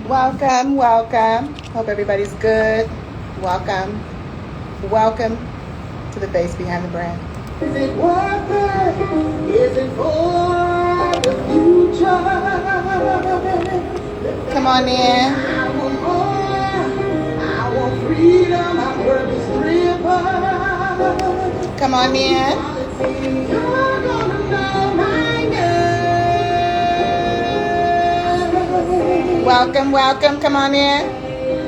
Welcome, welcome. Hope everybody's good. Welcome. Welcome to the face behind the brand. Is it worth it? Is it for the future? Come on in. I want more. I want freedom. My purpose driven. Come on in. You're gonna know my name. Welcome, welcome. Come on in.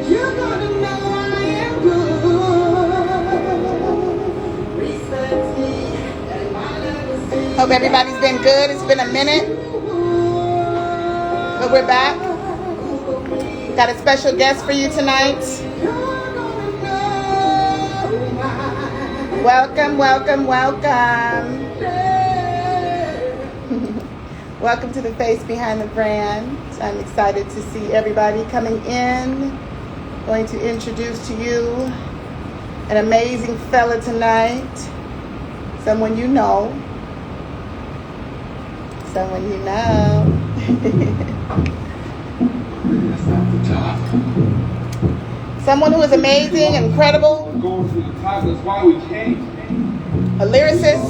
You're gonna know I am good. Research me and my legacy. Hope everybody's been good. It's been a minute, but we're back. Got a special guest for you tonight. Welcome, welcome, welcome. Welcome to the face behind the brand. I'm excited to see everybody coming in. Going to introduce to you an amazing fella tonight. Someone you know. Someone you know. Someone who is amazing, incredible. A lyricist.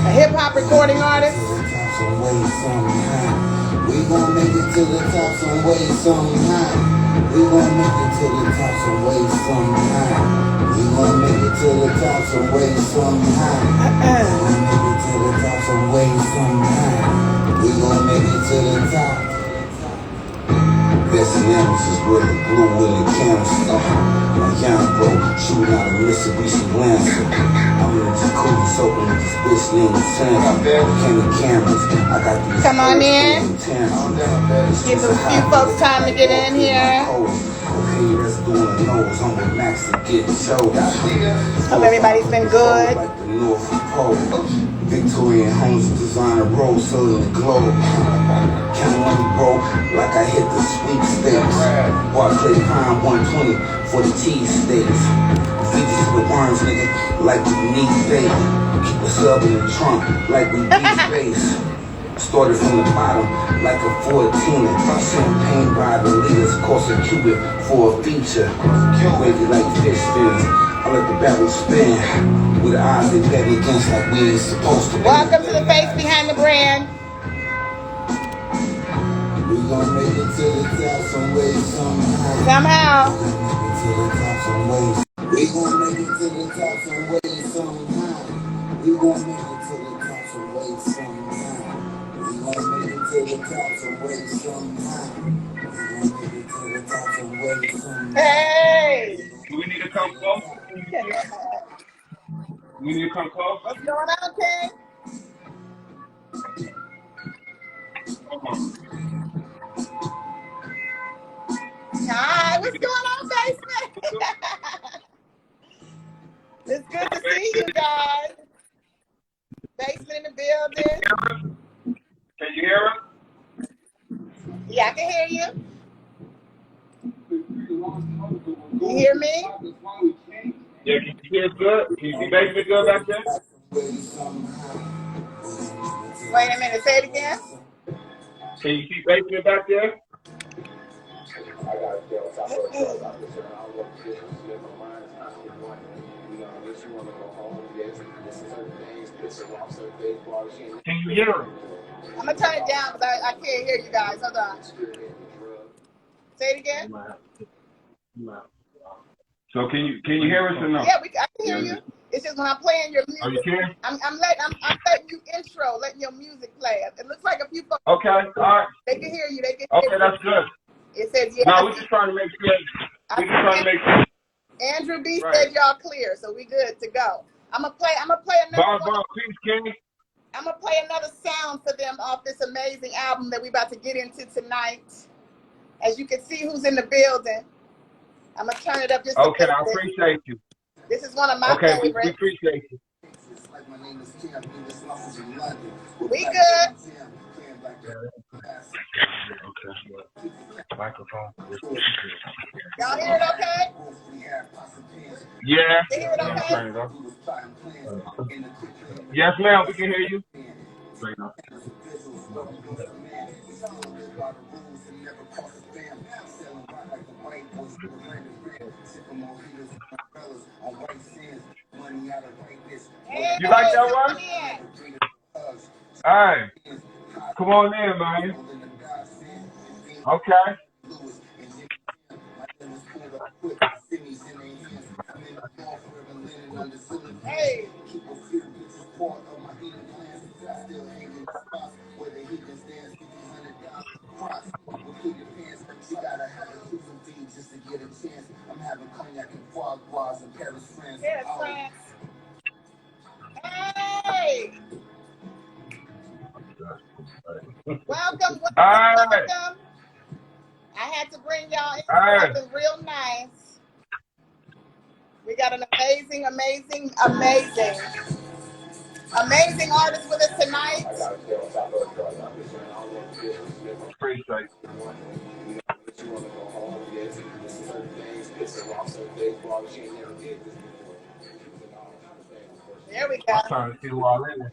A hip-hop recording artist. We gon' make it to the top some way, somehow. We gon' make it to the top some way, somehow. We gon' make it to the top some way, somehow. We gon' make it to the top some way, somehow. We gon' make it to the top. Best N.E.W.S is where the glue and the camera start. My young bro, shooting out a Mitsubishi Lancer. I'm in the jacuzzi soaking with this bitch named Santa. Came the cameras, I got these. Come on in. Give a few folks time to get in here. Okay, that's doing the nose. I'm with Max to get showed. Hope everybody's been good. Like the North Pole. Victorian homes, designer rolls, selling the globe. Count money, bro, like I hit the sweepstakes. Barclay Prime 120 for the cheesesteaks. Fidgets with worms, nigga, like we need bait. Keep us up in the trunk, like we need space. Started from the bottom, like a 14. Champagne by the leaders, cost a cubit for a feature. Wavy like fish fins. I let the barrel spin. With the eyes they bet against like we ain't supposed to be. Welcome to the face behind the brand. We gon' make it to the top some way, somehow. Somehow. We gon' make it to the top some way, somehow. We gon' make it to the top some way, somehow. We gon' make it to the top some way, somehow. We gon' make it to the top some way, somehow. Hey. Do we need to come close? We need to come close? What's going on, King? Hi, what's going on, basement? It's good to see you guys. Basement in the building. Can you hear us? Yeah, I can hear you. You hear me? Yeah, can you hear us good? Can you see basement good back there? Wait a minute, say it again. Can you see basement back there? Can you hear us? I'm going to turn it down because I can't hear you guys. Hold on. Say it again. So can you hear us or no? Yeah, I can hear you. It's just when I'm playing your music. Are you kidding? I'm letting you intro, letting your music play. It looks like a few folks. Okay, all right. They can hear you. They can Okay, hear that's you. good. It says, yeah. No, we're just trying to make sure. We're just trying to make sure. Andrew B Right. said y'all clear, so we good to go. I'm gonna play another one. Please, King. I'm gonna play another sound for them off this amazing album that we about to get into tonight. As you can see who's in the building. I'm gonna turn it up just a Okay, little I bit. appreciate you. This is one of my Okay, we favorites. appreciate you. We good. Okay. Microphone. Y'all hear it okay? Yeah. You hear it okay? Turn it up. Yes, ma'am. We can hear you. Hey, You like that come one? on in. Hey, come on in, man. Okay. Hey. Yes, friends. Hey. Welcome, All welcome, right. welcome. I had to bring y'all in Hey. something real nice. We got an amazing, amazing, amazing, amazing artist with us tonight. Appreciate There we go. I'm trying to see who all in there.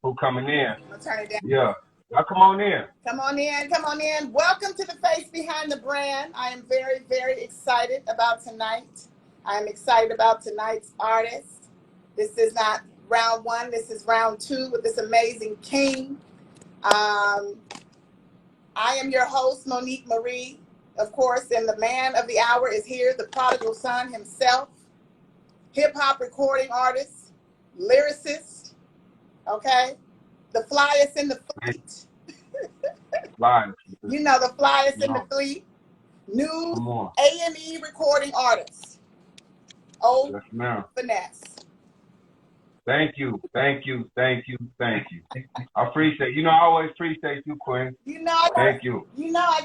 Who coming in? I'm gonna turn it down. Yeah. Y'all come on in. Come on in, come on in. Welcome to the face behind the brand. I am very, very excited about tonight. I am excited about tonight's artist. This is not round one, this is round two with this amazing king. I am your host, Monique Marie, of course, and the man of the hour is here, the prodigal son himself, hip-hop recording artist, lyricist, okay? The flyest in the fleet. Live. You know, the flyest in the No. fleet. New Come on. A&E recording artist. Oh, Yes, ma'am. Finess. Thank you. Thank you. Thank you. Thank you. I appreciate you. I always appreciate you, Quinn. You know, I Thank you.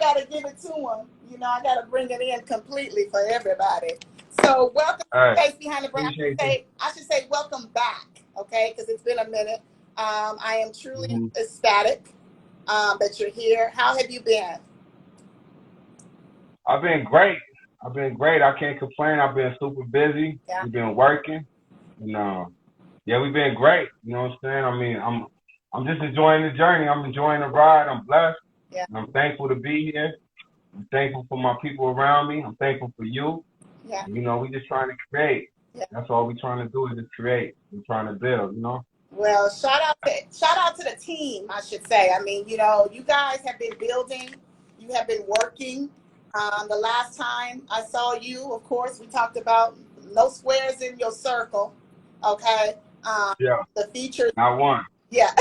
gotta give it to him. I gotta bring it in completely for everybody. So welcome to the face behind the brand. I should say welcome back, okay? Because it's been a minute. I am truly ecstatic that you're here. How have you been? I've been great. I can't complain. I've been super busy. Yeah. We've been working. Yeah, we've been great. You know what I'm saying? I mean, I'm just enjoying the journey. I'm enjoying the ride. I'm blessed. Yeah. And I'm thankful to be here. I'm thankful for my people around me. I'm thankful for you. Yeah. We just trying to create. Yeah. That's all we're trying to do is just create. We're trying to build, Well, shout out to the team, I should say. I mean, you guys have been building. You have been working. The last time I saw you, of course, we talked about no squares in your circle. Okay. Yeah. The feature. Not one. Yeah.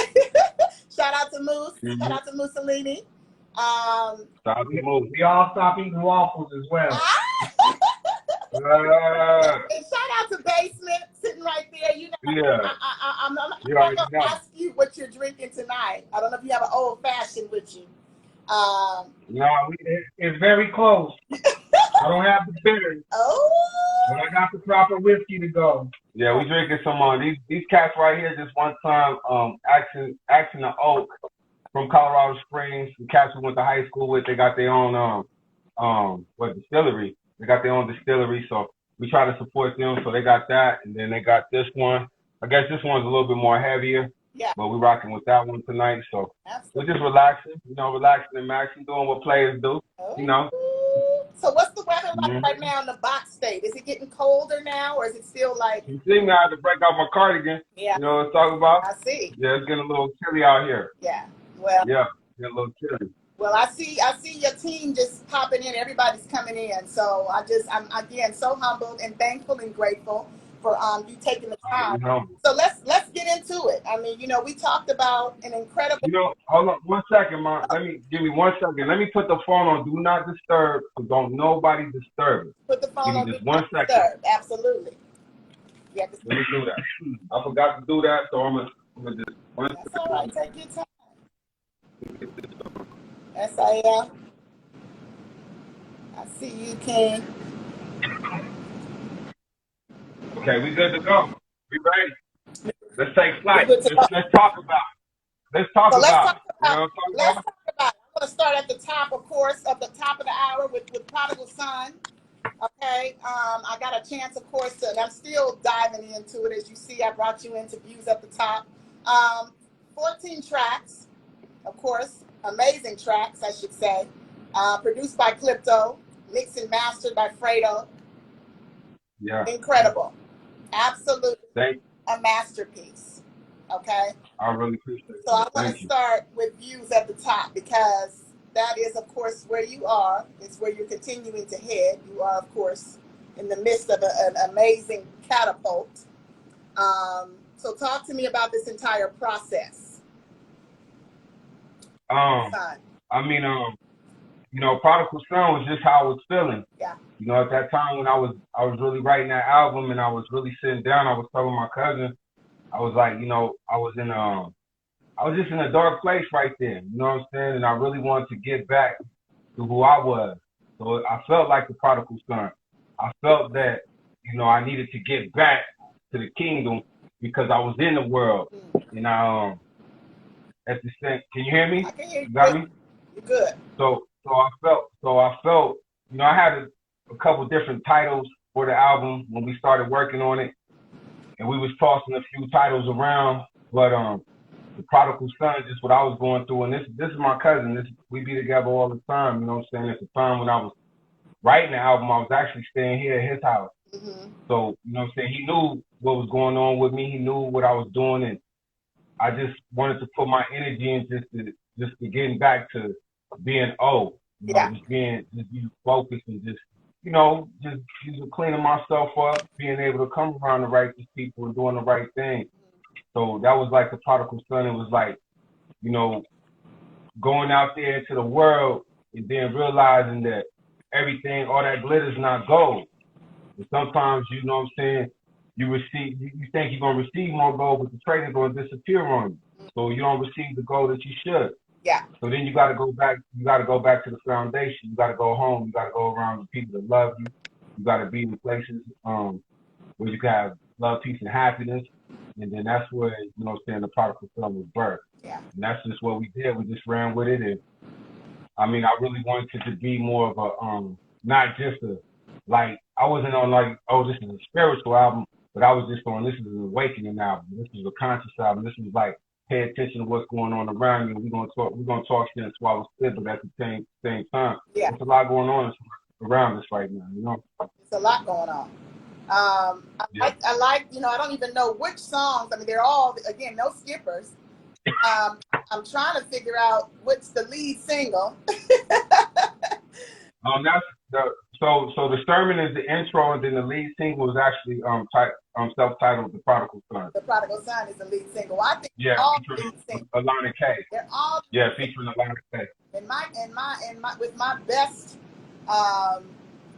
Shout out to Moose. Mm-hmm. Shout out to Mussolini. Shout out to Moose. We all stop eating waffles as well. And shout out to Basement sitting right there. Yeah. I'm not going to ask you what you're drinking tonight. I don't know if you have an old fashioned with you. No, it's very close. I don't have the bitters. Oh. But I got the proper whiskey to go. Yeah, we drinking some these cats right here just one time Action the Oak from Colorado Springs. The cats we went to high school with, they got their own distillery. They got their own distillery, so we try to support them. So they got that, and then they got this one. I guess this one's a little bit more heavier. Yeah. But we're rocking with that one tonight. So Absolutely. we're just relaxing, relaxing and maxing, doing what players do, So what's the weather like right now in the box state? Is it getting colder now, or is it still like? You see me, I had to break out my cardigan. Yeah. You know what I'm talking about? I see. Yeah, it's getting a little chilly out here. Yeah. Well. Yeah, getting a little chilly. Well, I see your team just popping in. Everybody's coming in. So I'm again so humbled and thankful and grateful for you taking the time. So let's get into it. I mean, we talked about an incredible. Hold on 1 second, Ma. Give me 1 second. Let me put the phone on Do Not Disturb, so don't nobody disturb it. Put the phone on just Do 1 Not second. Disturb. Absolutely. Yeah. Let me do that. I forgot to do that, so I'm gonna just 1 second. That's all right. Take your time. S.A.L. I see you, King. Okay, we good to go. We ready? Let's take flight. Let's talk about it. Let's talk about it. Let's talk about it. I'm going to start at the top, of course, of the top of the hour with Prodigal Son. Okay. I got a chance, of course, and I'm still diving into it. As you see, I brought you into views at the top. 14 tracks, of course. Amazing tracks, I should say. Produced by CLYPTO. mixed and mastered by Fredo. Yeah. Incredible. Absolutely Thank a masterpiece. Okay? I really appreciate So I it. want Thank to you. start with views at the top because that is, of course, where you are. It's where you're continuing to head. You are, of course, in the midst of an amazing catapult. So talk to me about this entire process. Son. I mean, you know, Prodigal Son was just how I was feeling. Yeah. You know, at that time when I was really writing that album and I was really sitting down, I was telling my cousin, I was like, you know, I was just in a dark place right there. You know what I'm saying? And I really wanted to get back to who I was. So I felt like the prodigal son. I felt that, you know, I needed to get back to the kingdom because I was in the world. And at the same, can you hear me? I can hear you. You got me? You're good. So I felt, you know, I had a couple different titles for the album when we started working on it, and we was tossing a few titles around, but the prodigal son is just what I was going through, and this is my cousin. We be together all the time, you know what I'm saying? At the time when I was writing the album, I was actually staying here at his house. Mm-hmm. So, you know what I'm saying, he knew what was going on with me, he knew what I was doing, and I just wanted to put my energy in just to getting back to being you know, just being focused and just, you know, just cleaning myself up, being able to come around the right people and doing the right thing. So that was like the prodigal son. It was like, you know, going out there into the world and then realizing that everything, all that glitter is not gold. And sometimes, you know what I'm saying, you think you're gonna receive more gold, but the trader's gonna disappear on you. So you don't receive the gold that you should. Yeah. So then you gotta go back to the foundation. You gotta go home, you gotta go around the people that love you. You gotta be in places where you can have love, peace, and happiness. And then that's where, you know what I'm saying, the prodigal son was birthed. Yeah. And that's just what we did. We just ran with it. And I mean, I really wanted it to be more of a, not just a, like, I wasn't on like, oh, this is a spiritual album, but I was just on, this is an awakening album. This is a conscious album. This is like, pay attention to what's going on around you. We're gonna talk shit and swallow spit, but at the same time, yeah, there's a lot going on around us right now, you know? There's a lot going on. I like, you know, I don't even know which songs. I mean, they're all, again, no skippers. I'm trying to figure out what's the lead single. That's so the sermon is the intro, and then the lead single is actually self-titled "The Prodigal Son." The Prodigal Son is the lead single. I think all featuring Alana K. They're all featuring Alana K. With my best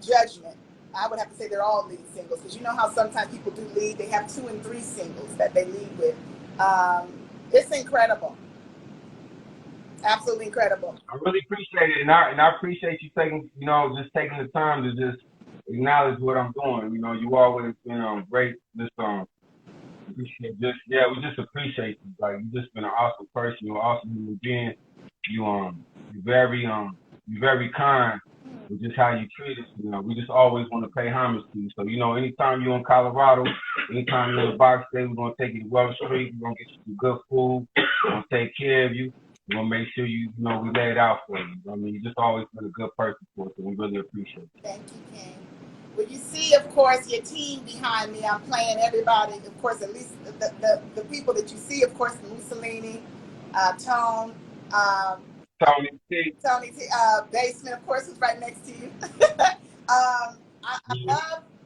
judgment, I would have to say they're all lead singles, because you know how sometimes people do lead. They have 2 and 3 singles that they lead with. It's incredible. Absolutely incredible. I really appreciate it, and I appreciate you taking the time to just acknowledge what I'm doing. You know, you always been great. We just appreciate you. Like, you just been an awesome person. You're an awesome human being. You're very kind with just how you treat us. You know, we just always want to pay homage to you. So, you know, anytime you're in Colorado, anytime you're in the box state, we're gonna take you to Wall Street. We're gonna get you some good food. We're gonna take care of you. We're gonna make sure we lay it out for you. I mean, you just always been a good person for us, and we really appreciate it. Thank you, King. Well, you see, of course, your team behind me. I'm playing everybody, of course, at least the people that you see, of course, Mussolini, Tone, Tony T. Basement, of course, who's right next to you. I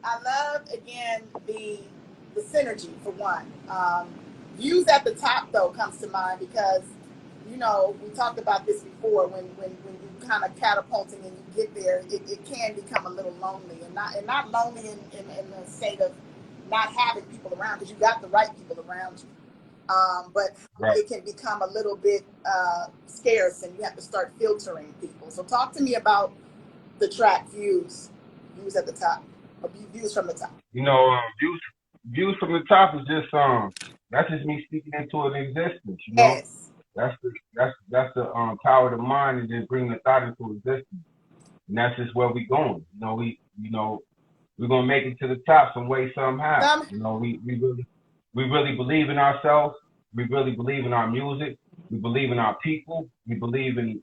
love again the synergy for one. Views at the top though comes to mind because, you know, we talked about this before. When you kind of catapulting and you get there, it can become a little lonely, and not lonely in the state of not having people around, because you got the right people around you. But it can become a little bit scarce, and you have to start filtering people. So talk to me about the track Views at the top, or Views from the top. You know, views from the top is just that's just me speaking into an existence. You know, yes. That's the power of the mind, and just bringing the thought into existence. And that's just where we going. You know, we're gonna make it to the top some way, somehow. You know, we really believe in ourselves. We really believe in our music. We believe in our people. We believe in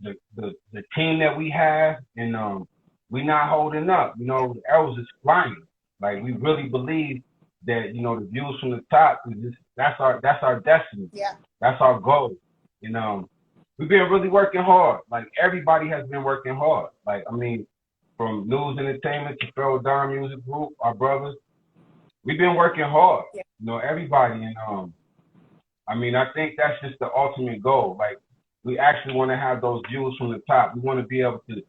the team that we have, and we not holding up. You know, the arrows is flying. Like, we really believe that, you know, the views from the top is just, that's our destiny. Yeah. That's our goal. And we've been really working hard. Like, everybody has been working hard. Like, I mean, from News Entertainment to Pharaoh Don Music Group, our brothers, we've been working hard. Yeah. You know, everybody. And I mean, I think that's just the ultimate goal. Like, we actually want to have those views from the top. We want to be able to,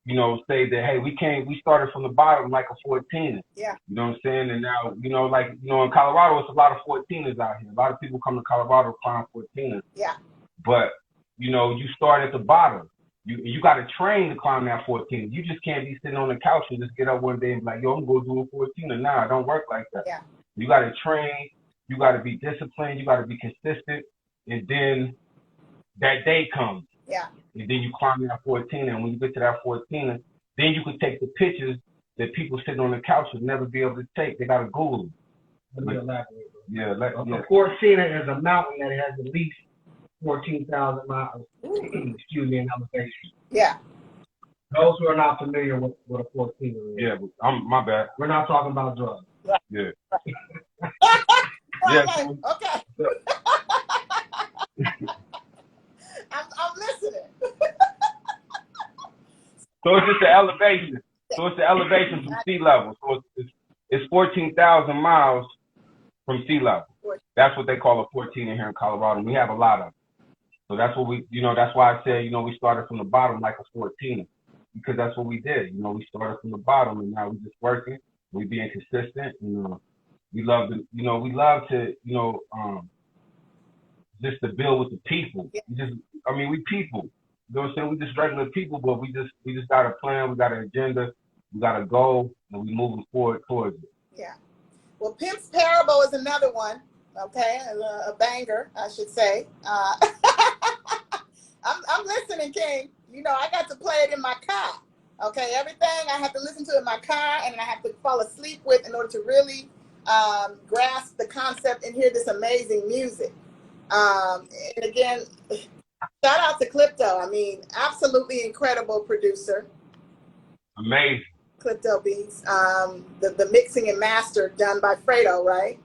you know, say that, hey, we started from the bottom like a 14er. Yeah. You know what I'm saying? And now, you know, like, you know, in Colorado, it's a lot of 14ers out here. A lot of people come to Colorado to climb 14ers. Yeah. But, you know, you start at the bottom. You got to train to climb that 14. You just can't be sitting on the couch and just get up one day and be like, yo, I'm going to do a 14er. Nah, it don't work like that. Yeah. You got to train. You got to be disciplined. You got to be consistent. And then that day comes. Yeah. And then you climb that 14, and when you get to that 14, then you can take the pictures that people sitting on the couch would never be able to take. They got to Google them. Let me elaborate. Yeah, A 14er is a mountain that has at least 14,000 miles, excuse me, in elevation. Yeah. Those who are not familiar with what a 14er is. Yeah, my bad. We're not talking about drugs. Yeah. Yeah. Okay. I'm listening. So it's just the elevation. So it's the elevation from sea level. So it's 14,000 miles from sea level. That's what they call a 14er here in Colorado. And we have a lot of them. So that's what we, you know, that's why I said, you know, we started from the bottom like a 14er, because that's what we did. You know, we started from the bottom, and now we're just working. We being consistent. We love to, you know, just to build with the people. We people. You know what I'm saying? We just regular people, but we just got a plan, we got an agenda, we got a goal, and we moving forward towards it. Yeah. Well, Pimp's Parable is another one. Okay, a banger, I should say. I'm listening, King. You know, I got to play it in my car. Okay, everything I have to listen to in my car, and I have to fall asleep with in order to really grasp the concept and hear this amazing music. And again, shout out to CLYPTO. I mean, absolutely incredible producer. Amazing. CLYPTO Beats. The mixing and master done by Fredo, right?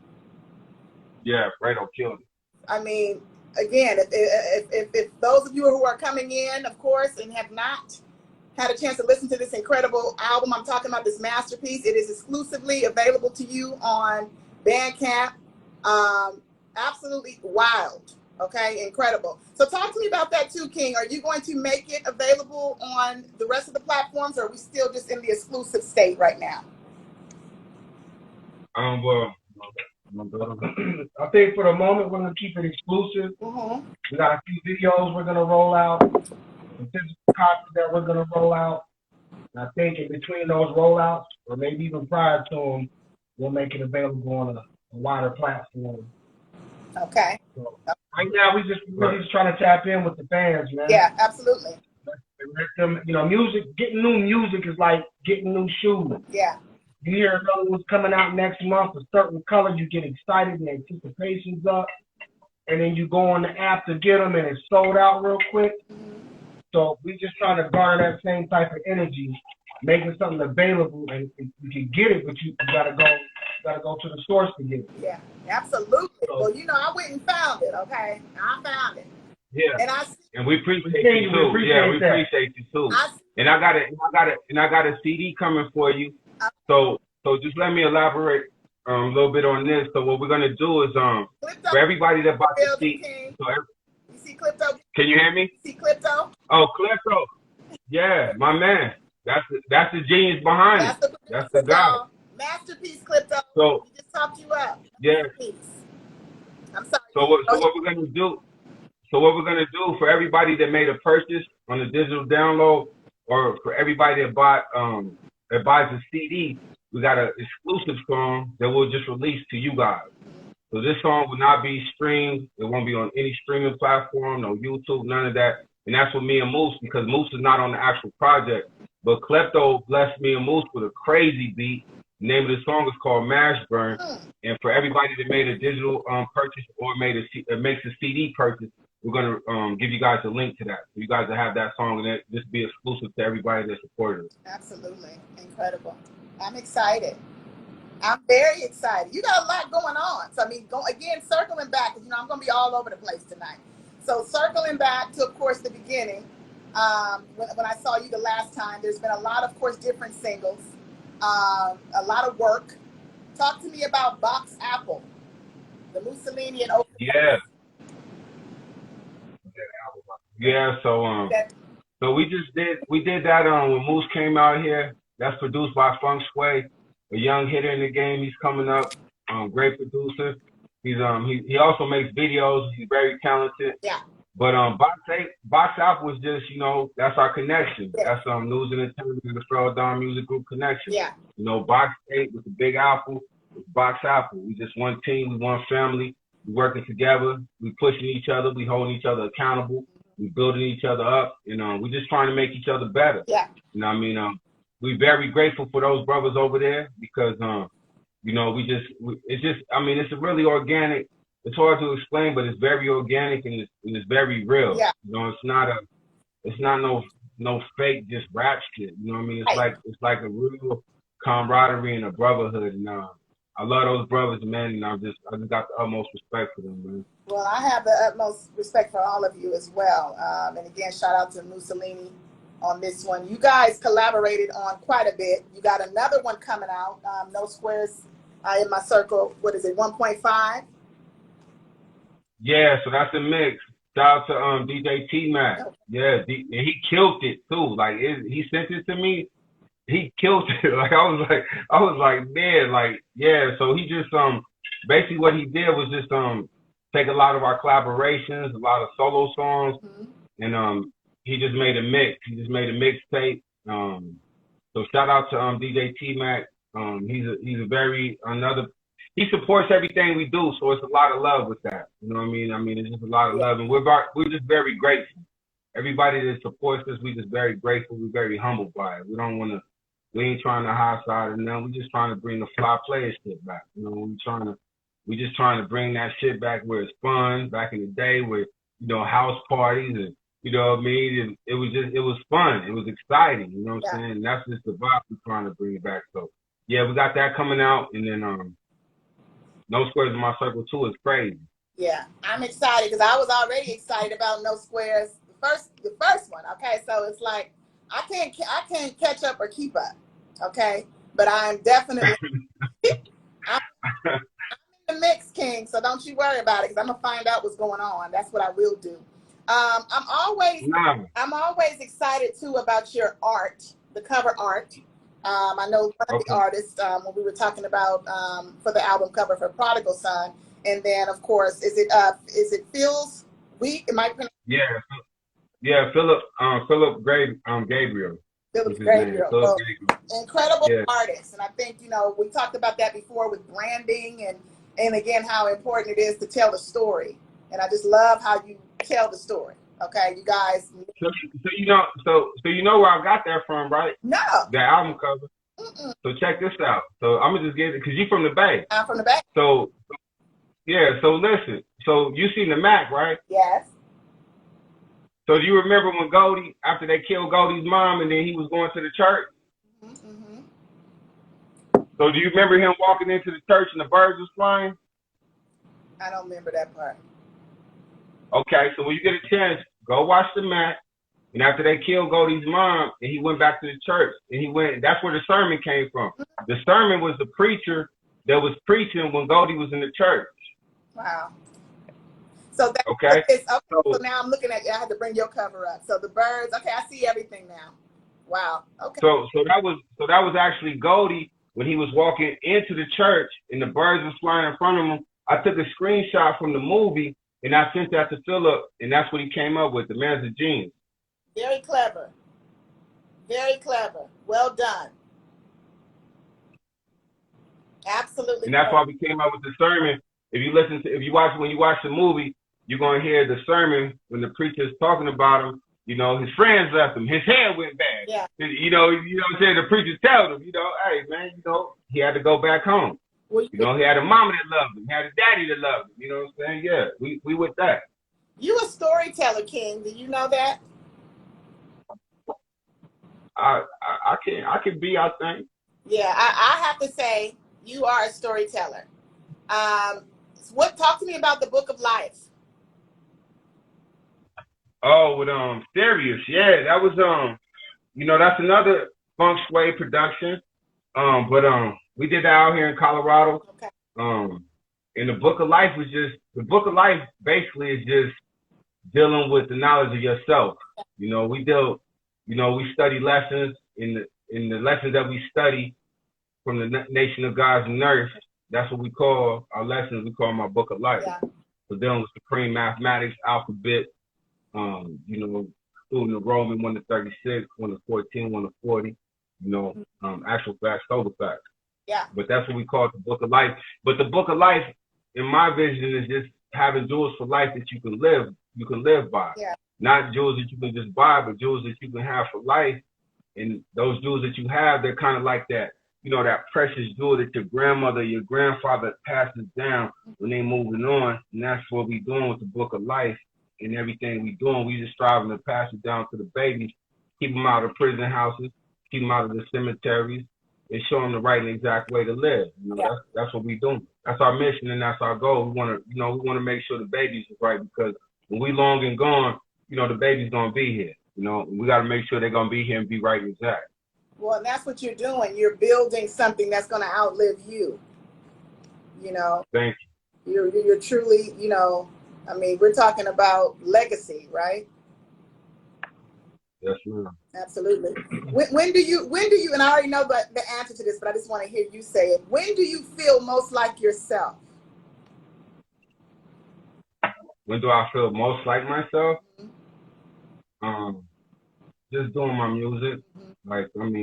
Yeah, Fredo killed it. I mean, again, if those of you who are coming in, of course, and have not had a chance to listen to this incredible album, I'm talking about this masterpiece, it is exclusively available to you on BANDCAMP. Absolutely wild. Okay, incredible. So talk to me about that too, King. Are you going to make it available on the rest of the platforms, or are we still just in the exclusive state right now? Well, I think for the moment we're gonna keep it exclusive. Mm-hmm. We got a few videos we're gonna roll out, some physical copies that we're gonna roll out. And I think in between those rollouts, or maybe even prior to them, we'll make it available on a wider platform. Okay. So, right now, we're just trying to tap in with the fans, man. Yeah, absolutely. Let them, you know, getting new music is like getting new shoes. Yeah. You hear another one's coming out next month, a certain color, you get excited and anticipation's up, and then you go on the app to get them and it's sold out real quick. So we just trying to garner that same type of energy, making something available, and you can get it, but you gotta go to the source to get it. Yeah, absolutely. So, well, you know, I went and found it. Okay, I found it. Yeah. And we appreciate you too. We appreciate you too. And I got a CD coming for you. So just let me elaborate a little bit on this. So what we're gonna do is CLYPTO, for everybody that bought the CD. You see CLYPTO? Can you hear me? See CLYPTO? Oh, CLYPTO. Yeah, my man. That's the genius behind it. That's the guy. Masterpiece, CLYPTO. So he just talked you up. Yeah. I'm sorry. So what we're gonna do? So what we're gonna do for everybody that made a purchase on the digital download, or for everybody that buys a CD, we got an exclusive song that we'll just release to you guys. So this song will not be streamed. It won't be on any streaming platform, no YouTube, none of that. And that's with me and Moose, because Moose is not on the actual project. But CLYPTO blessed me and Moose with a crazy beat. The name of the song is called Mash Burn. And for everybody that made a digital purchase or makes a CD purchase, we're gonna give you guys a link to that. So you guys will have that song, and it just be exclusive to everybody that supported us. Absolutely. Incredible. I'm excited. I'm very excited. You got a lot going on. So, I mean, circling back, because, I'm going to be all over the place tonight. So, circling back to, of course, the beginning, when I saw you the last time, there's been a lot, of course, different singles, a lot of work. Talk to me about Box Apple, the Mussolini and Open. Yeah. Yeah, so we did that when Moose came out here. That's produced by Funk Sway, a young hitter in the game. He's coming up, great producer. He also makes videos. He's very talented. Yeah. But Box Apple was just, that's our connection. Yeah. That's News and Entertainment, the Fro Don Music Group connection. Yeah. Box 8 with the Big Apple, with Box Apple. We just one team, we one family. We working together. We pushing each other. We holding each other accountable. We building each other up. We just trying to make each other better. Yeah. We're very grateful for those brothers over there because, it's a really organic. It's hard to explain, but it's very organic and it's very real. Yeah. It's not no fake just rap shit. It's like a real camaraderie and a brotherhood. And I love those brothers, man. And I just got the utmost respect for them, man. Well, I have the utmost respect for all of you as well. And again, shout out to Mussolini on this one. You guys collaborated on quite a bit. You got another one coming out. No Squares in my circle. What is it? 1.5. Yeah, so that's a mix. Shout out to DJ T-Mac. Okay. Yeah, and he killed it too. Like he sent it to me. He killed it. Like I was like, man, like yeah. So he just basically what he did was just take a lot of our collaborations, a lot of solo songs, and he just made a mix. He just made a mixtape. So shout out to DJ T-Mac. He's a very he supports everything we do, so it's a lot of love with that. You know what I mean? It's just a lot of love, and we're just very grateful. Everybody that supports us, we're just very grateful. We're very humbled by it. We ain't trying to high side it now. We're just trying to bring the fly player shit back. We're just trying to bring that shit back where it's fun. Back in the day, where house parties and it was fun. It was exciting. You know what I'm saying? And that's just the vibe we're trying to bring it back. So yeah, we got that coming out, and then No Squares in My Circle 2 is crazy. Yeah, I'm excited because I was already excited about No Squares, the first one. Okay, so it's like I can't catch up or keep up. Okay, but I'm definitely I'm in the mix, King. So don't you worry about it because I'm gonna find out what's going on. That's what I will do. I'm always excited too about your art, the cover art. I know one of the artists when we were talking about for the album cover for Prodigal Son, and then of course is it Phil's Week? Am I pronouncing? Yeah, Philip Gabriel. Philip Gabriel. Well, incredible artist, and I think we talked about that before with branding and again how important it is to tell the story, and I just love how you tell the story. Okay, you guys. So you know where I got that from, right? No. The album cover. So check this out. So I'm gonna just get it because you from the Bay. I'm from the Bay. So yeah. So listen. So you seen the Mac, right? Yes. So do you remember when Goldie, after they killed Goldie's mom, and then he was going to the church? So do you remember him walking into the church and the birds was flying? I don't remember that part. Okay, so when you get a chance, go watch the Mac. And after they killed Goldie's mom, and he went back to the church, and that's where the sermon came from. The sermon was the preacher that was preaching when Goldie was in the church. Wow. So that okay. So now I'm looking at you. I had to bring your cover up. So the birds. Okay, I see everything now. Wow. Okay. So that was actually Goldie when he was walking into the church, and the birds was flying in front of him. I took a screenshot from the movie. And I sent that to Philip, and that's what he came up with. The man's a genius. Very clever. Very clever. Well done. Absolutely. And that's why we came up with the sermon. When you watch the movie, you're gonna hear the sermon when the preacher's talking about him. His friends left him. His hair went bad. Yeah. You know what I'm saying? The preacher tells him, hey man, he had to go back home. Well, he had a mama that loved him. He had a daddy that loved him. You know what I'm saying? Yeah, we with that. You a storyteller, King. Do you know that? I can be, I think. Yeah, I have to say you are a storyteller. Talk to me about the Book of Life. Oh, with Serious, yeah, that was that's another feng shui production. But we did that out here in Colorado. Okay. And the Book of Life basically is just dealing with the knowledge of yourself. We study lessons in the lessons that we study from the Nation of Gods and N.E.W.S. That's what we call our lessons. We call them our Book of Life. Yeah. So dealing with supreme mathematics, alphabet, student enrollment 1 to 36, 1 to 14, 1 to 40, actual facts, total facts. Yeah. But that's what we call it, the Book of Life. But the Book of Life, in my vision, is just having jewels for life that you can live by. Yeah. Not jewels that you can just buy, but jewels that you can have for life. And those jewels that you have, they're kind of like that, that precious jewel that your grandmother, your grandfather passes down when they moving on. And that's what we doing with the Book of Life and everything we doing. We just striving to pass it down to the babies, keep them out of prison houses, keep them out of the cemeteries, and show them the right and exact way to live. That's what we doing. That's our mission and that's our goal. We want to make sure the babies is right, because when we long and gone, the baby's gonna be here. We got to make sure they're gonna be here and be right and exact. Well, and that's what you're doing. You're building something that's going to outlive you. Thank you. You're truly, we're talking about legacy, right? Yes, ma'am. Absolutely. When do you, and I already know the answer to this, but I just want to hear you say it. When do you feel most like yourself? When do I feel most like myself? Mm-hmm. Just doing my music. I don't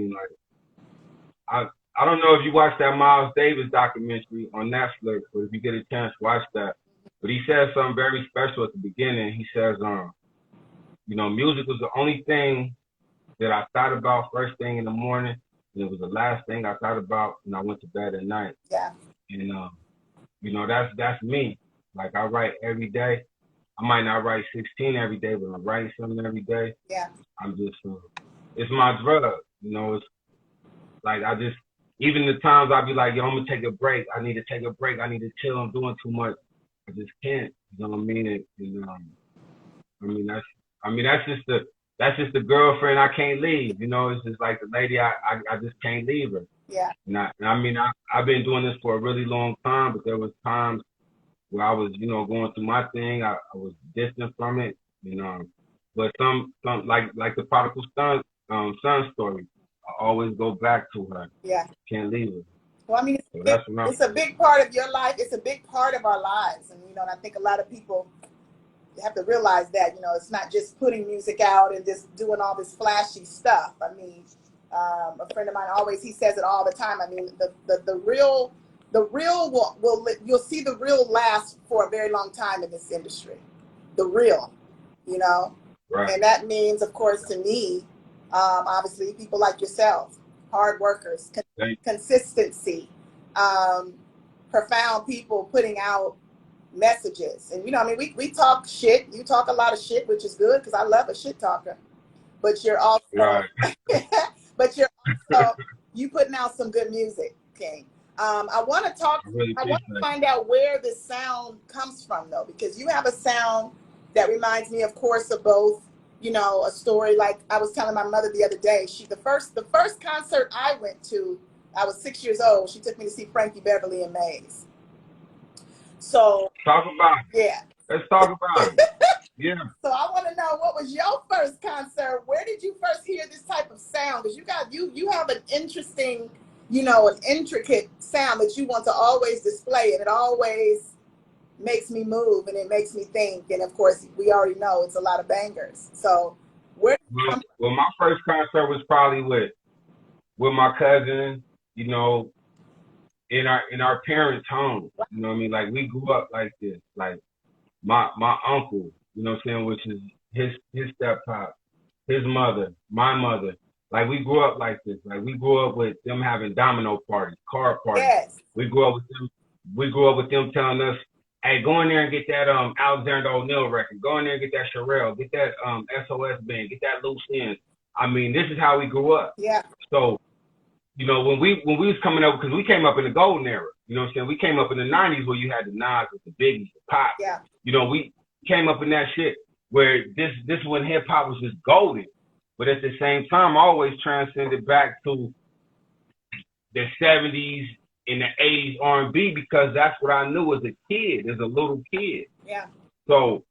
know if you watched that Miles Davis documentary on Netflix, but if you get a chance, watch that. But he says something very special at the beginning. He says, music was the only thing that I thought about first thing in the morning, and it was the last thing I thought about when I went to bed at night. Yeah. And that's me. Like, I write every day. I might not write 16 every day, but I'm writing something every day. Yeah. I'm just, it's my drug. It's like, even the times I'll be like, yo, I'm gonna take a break. I need to take a break. I need to chill. I'm doing too much. I just can't. You know what I mean? That's just the girlfriend I can't leave. It's just like the lady I just can't leave her. Yeah. I've been doing this for a really long time, but there was times where I was, going through my thing. I was distant from it, But some like the prodigal son story, I always go back to her. Yeah. Can't leave her. Well, it's a big part of your life. It's a big part of our lives, and and I think a lot of people have to realize that it's not just putting music out and just doing all this flashy stuff. A friend of mine he says it all the time. The real you'll see the real last for a very long time in this industry. The real, Right. And that means, of course, to me, obviously, people like yourself, hard workers, consistency, profound people putting out messages. And we talk shit. You talk a lot of shit, which is good because I love a shit talker. But you're also, right. you putting out some good music, King. I want to find out where this sound comes from, though, because you have a sound that reminds me, of course, of both, a story like I was telling my mother the other day. The first concert I went to, I was 6 years old. She took me to see Frankie Beverly and Maze. So talk about it. Yeah. Let's talk about it. Yeah. So I want to know, what was your first concert? Where did you first hear this type of sound? Because you have an interesting, an intricate sound that you want to always display, and it always makes me move and it makes me think. And of course, we already know it's a lot of bangers. So where? Well, my first concert was probably with my cousin, in our parents' home. You know what I mean? Like, we grew up like this. Like, my uncle, which is his step pop, his mother, my mother. Like, we grew up like this. Like, we grew up with them having domino parties, car parties. Yes. We grew up with them telling us hey, go in there and get that Alexander O'Neal record. Go in there and get that Sherelle. Get that SOS band. Get that Loose Ends. I mean, this is how we grew up. Yeah. So, you know, when we was coming up, because we came up in the golden era. You know what I'm saying? We came up in the '90s where you had the N.E.W.S, the Biggies, the Pop. Yeah. You know, we came up in that shit where this is when hip hop was just golden. But at the same time, I always transcended back to the '70s and the '80s R&B because that's what I knew as a kid, as a little kid. Yeah. So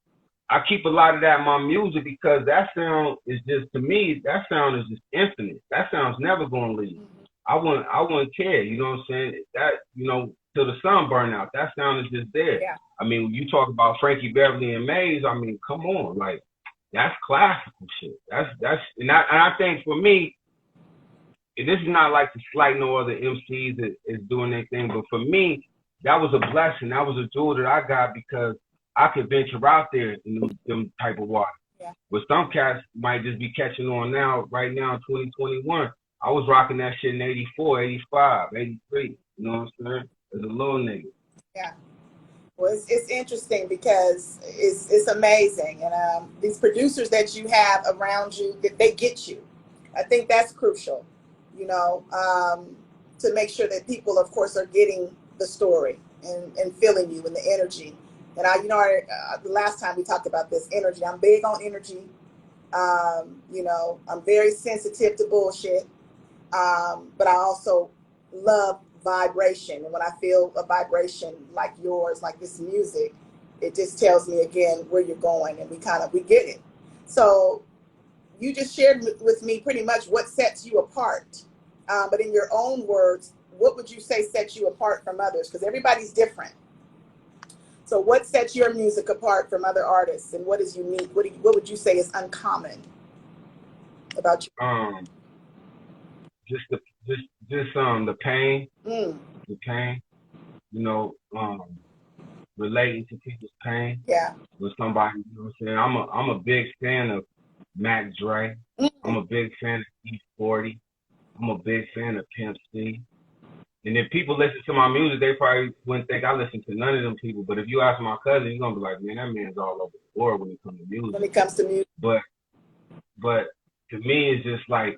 I keep a lot of that in my music because that sound is just, to me, that sound is just infinite. That sound's never gonna leave. I wouldn't care, you know what I'm saying? That, you know, till the sun burn out, that sound is just there. Yeah. I mean, when you talk about Frankie Beverly and Maze, I mean, come on, like, that's classical shit. And I think for me, and this is not like to slight no other MCs that is doing their thing, but for me, that was a blessing. That was a jewel that I got because I could venture out there in them type of water. Yeah. But some cats might just be catching on now, right now in 2021. I was rocking that shit in 84, 85, 83. You know what I'm saying? As a little nigga. Yeah. Well, it's interesting because it's amazing. And these producers that you have around you, they get you. I think that's crucial, you know, to make sure that people, of course, are getting the story and feeling you and the energy. And the last time we talked about this energy, I'm big on energy. You know, I'm very sensitive to bullshit. But I also love vibration. And when I feel a vibration like yours, like this music, it just tells me again where you're going, and we get it. So you just shared with me pretty much what sets you apart. But in your own words, what would you say sets you apart from others? Because everybody's different. So what sets your music apart from other artists, and what is unique? What would you say is uncommon about you? Just the pain, the pain, you know, relating to people's pain. Yeah. With somebody, you know what I'm saying? I'm a big fan of Mac Dre. I'm a big fan of E40. I'm a big fan of Pimp C. And if people listen to my music, they probably wouldn't think I listen to none of them people. But if you ask my cousin, he's gonna be like, man, that man's all over the board when it comes to music. When it comes to music. But to me, it's just like,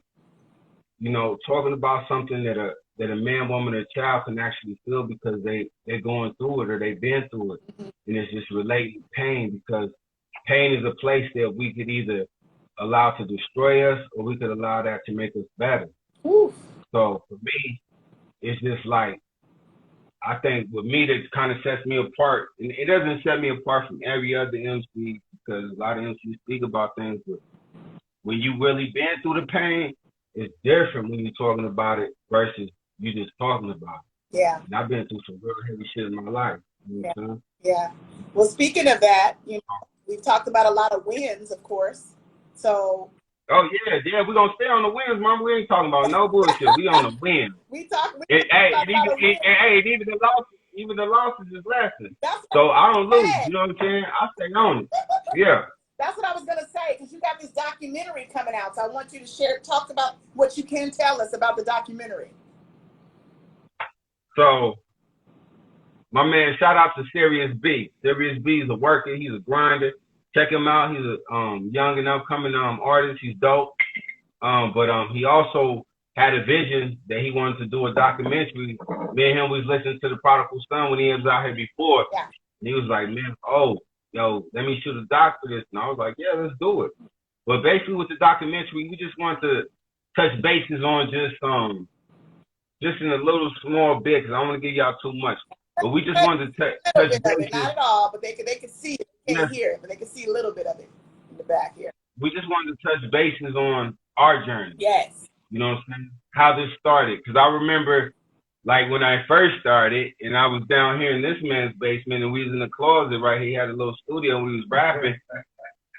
you know, talking about something that a man, woman, or child can actually feel because they're going through it or they've been through it. And it's just relating pain, because pain is a place that we could either allow to destroy us or we could allow that to make us better. Oof. So for me, it's just like, I think with me that kind of sets me apart. And it doesn't set me apart from every other MC, because a lot of MCs speak about things, but when you really been through the pain, it's different when you're talking about it versus you just talking about it. Yeah. And I've been through some real heavy shit in my life. You know what I'm saying? Yeah. Well, speaking of that, you know, we've talked about a lot of wins, of course. So. Oh yeah, we're gonna stay on the wins, mom. We ain't talking about no bullshit. We on the win. We talk. Even the losses is lessons. So I don't lose. You know what I'm saying? I stay on it. Yeah. That's what I was gonna say, because you got this documentary coming out. So I want you to talk about what you can tell us about the documentary. So, my man, shout out to Serious B. Serious B is a worker. He's a grinder. Check him out. He's a young and upcoming artist. He's dope. But he also had a vision that he wanted to do a documentary. Me and him was listening to the Prodigal Son when he was out here before. Yeah. And he was like, man, yo, let me shoot a doc for this. And I was like, yeah, let's do it. But basically with the documentary, we just wanted to touch bases on just in a little small bit, because I don't want to give y'all too much. But we just wanted to touch bases. Not at all, but they could see it. They can't hear it, but they can see a little bit of it in the back here. We just wanted to touch bases on our journey. Yes. You know what I'm saying? How this started. Because I remember, like, when I first started, and I was down here in this man's basement, and we was in the closet right here. He had a little studio, and we was rapping.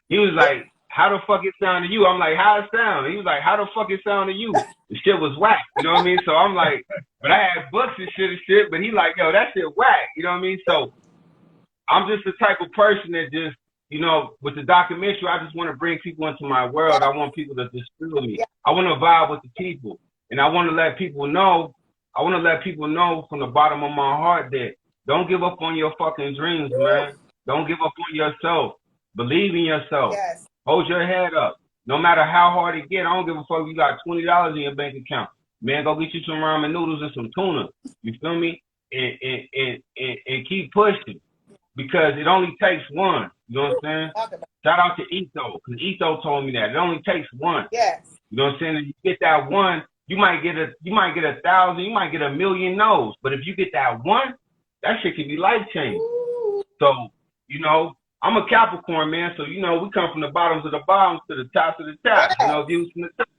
He was like, how the fuck it sound to you? I'm like, how it sound? He was like, how the fuck it sound to you? The shit was whack. You know what I mean? So I'm like, but I had books and shit, but he like, yo, that shit whack. You know what I mean? So I'm just the type of person that just, you know, with the documentary, I just want to bring people into my world. I want people to just feel me. I want to vibe with the people. And I want to let people know from the bottom of my heart that Don't give up on your fucking dreams, man. Don't give up on yourself. Believe in yourself. Yes. Hold your head up. No matter how hard it get, I don't give a fuck if you got $20 in your bank account. Man, go get you some ramen noodles and some tuna. You feel me? And keep pushing. Because it only takes one. You know what I'm saying? Shout out to Ito, because Ito told me that. It only takes one. Yes. You know what I'm saying? If you get that one, you might get 1,000, you might get 1,000,000 no's. But if you get that one, that shit can be life changing. So, you know, I'm a Capricorn, man. So, you know, we come from the bottoms of the bottoms to the tops of the tops. Yes. You know, views from the top.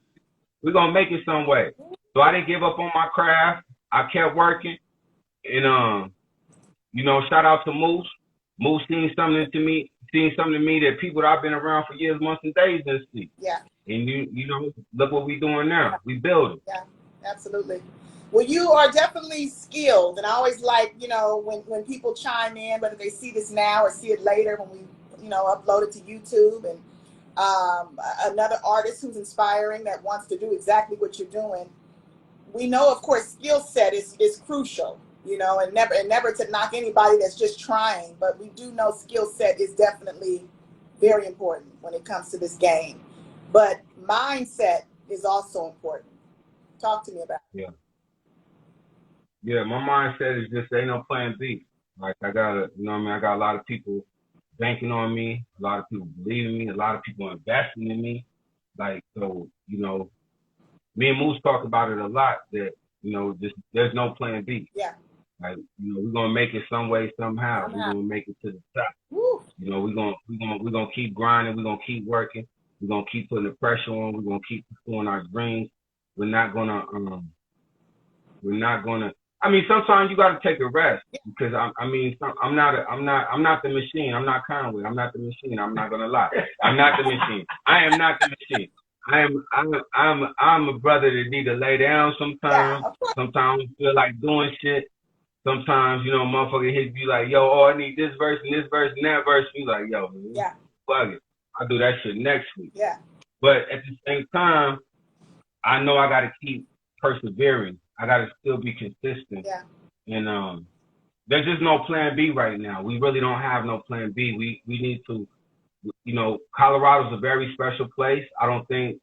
We're gonna make it some way. So I didn't give up on my craft. I kept working. And you know, shout out to Moose. Moose seen something to me that people that I've been around for years, months, and days didn't see. Yeah. And you know, look what we doing now. We building. Yeah, absolutely. Well, you are definitely skilled, and I always like, you know, when people chime in, whether they see this now or see it later when we, you know, upload it to YouTube, and another artist who's inspiring that wants to do exactly what you're doing. We know, of course, skill set is crucial, you know, and never to knock anybody that's just trying, but we do know skill set is definitely very important when it comes to this game. But mindset is also important. Talk to me about it. Yeah. Yeah, my mindset is just ain't no plan B. Like I got a lot of people banking on me, a lot of people believe in me, a lot of people investing in me. Like, so, you know, me and Moose talk about it a lot that, you know, just there's no plan B. Yeah. Like, you know, we're gonna make it some way, somehow. We're gonna make it to the top. Woo. You know, we're gonna keep grinding, we're gonna keep working, we're gonna keep putting the pressure on, we're gonna keep pursuing our dreams. We're not gonna I mean, sometimes you got to take a rest because I'm not the machine. I'm not Conway. I'm not the machine. I'm not gonna lie. I'm not the machine. I am not the machine. I'm a brother that need to lay down sometimes. Yeah, sometimes I feel like doing shit. Sometimes, you know, motherfucker hit you like, yo, oh, I need this verse and this verse and that verse. You like, yo, man, yeah, fuck it. I'll do that shit next week. yeah. But at the same time, I know I got to keep persevering. I got to still be consistent. Yeah. And there's just no plan B right now. We really don't have no plan B. We need to, you know, Colorado's a very special place. I don't think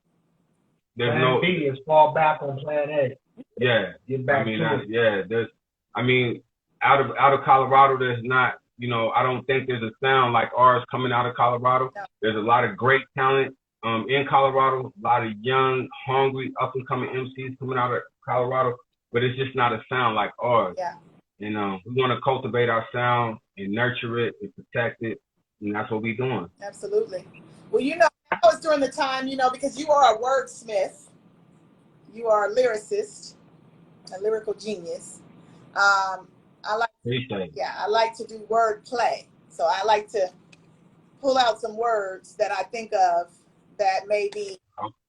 there's plan B is fall back on plan A. Yeah. Get back to it. Out of Colorado, there's not, you know, I don't think there's a sound like ours coming out of Colorado. No. There's a lot of great talent in Colorado, a lot of young, hungry, up-and-coming MCs coming out of Colorado, but it's just not a sound like ours. Yeah. And we want to cultivate our sound and nurture it and protect it, and that's what we're doing. Absolutely. Well, you know, that was during the time, you know, because you are a wordsmith, you are a lyricist, a lyrical genius. I like to do word play. So I like to pull out some words that I think of that may be,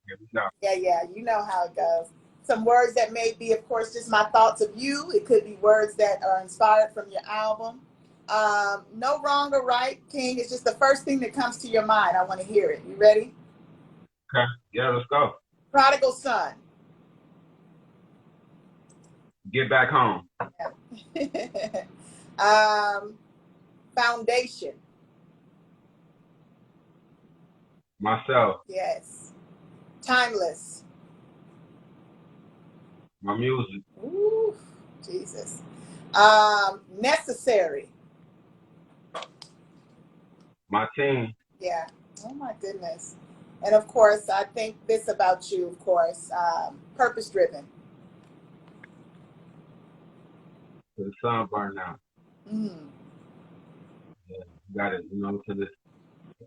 you know how it goes. Some words that may be, of course, just my thoughts of you. It could be words that are inspired from your album. No wrong or right, King. It's just the first thing that comes to your mind. I want to hear it. You ready? Okay. Yeah, let's go. Prodigal son. Get back home. Yeah. Foundation. Myself. Yes. Timeless. My music. Ooh, Jesus. Necessary. My team. Yeah. Oh my goodness. And of course, I think this about you, of course, purpose driven. To the sun burn out. Mm. Yeah, you got it, you know, to this.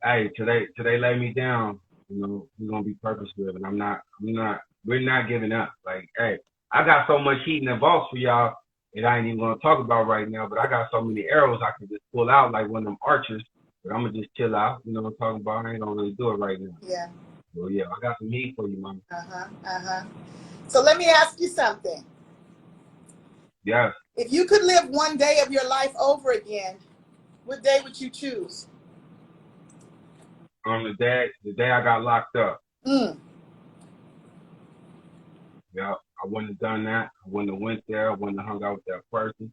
Hey, today lay me down, you know, we're gonna be purpose driven. We're not giving up. Like, hey, I got so much heat in the vaults for y'all that I ain't even gonna talk about right now, but I got so many arrows I can just pull out like one of them archers, but I'm gonna just chill out, you know what I'm talking about? I ain't gonna really do it right now. Yeah. Well, yeah, I got some heat for you, mama. So let me ask you something. Yes. If you could live one day of your life over again, what day would you choose? The day I got locked up. Mm. Yeah, I wouldn't have done that. I wouldn't have went there. I wouldn't have hung out with that person.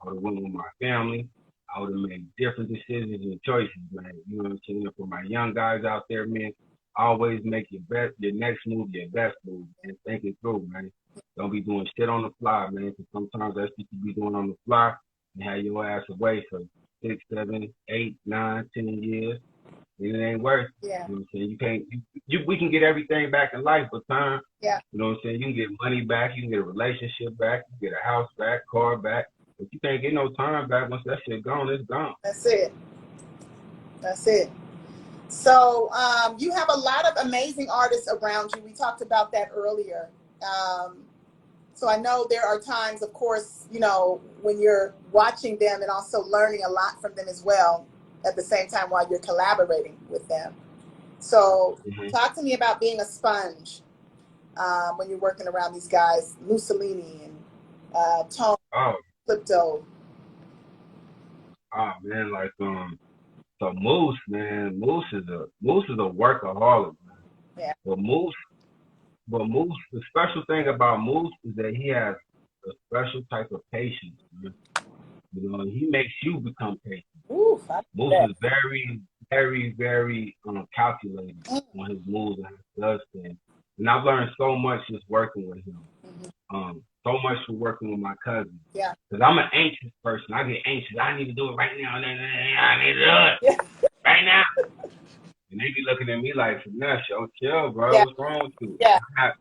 I would have went with my family. I would have made different decisions and choices, man. You know what I'm saying? For my young guys out there, man, always make your next move your best move, and think it through, man. Don't be doing shit on the fly, man, because sometimes that's what you be doing on the fly and have your ass away for 6, 7, 8, 9, 10 years. And it ain't worth it. Yeah. You know what I'm saying? You can't, we can get everything back in life, but time, Yeah. you know what I'm saying? You can get money back, you can get a relationship back, you can get a house back, car back. But you can't get no time back. Once that shit gone, it's gone. That's it. That's it. So you have a lot of amazing artists around you. We talked about that earlier. So I know there are times, of course, you know, when you're watching them and also learning a lot from them as well at the same time while you're collaborating with them. So talk to me about being a sponge when you're working around these guys, Mussolini and Tone, CLYPTO. Oh man, like so Moose, man, Moose is a workaholic, man. Yeah. But Moose, the special thing about Moose is that he has a special type of patience, man. You know, he makes you become patient. Ooh, Moose is very, very, very calculated on his moves and his does things. And I've learned so much just working with him. So much for working with my cousin. Yeah. Because I'm an anxious person. I get anxious. I need to do it right now. I need to do it right now. And they be looking at me like, Finess, yo, chill, bro. Yeah. What's wrong with you? Yeah. I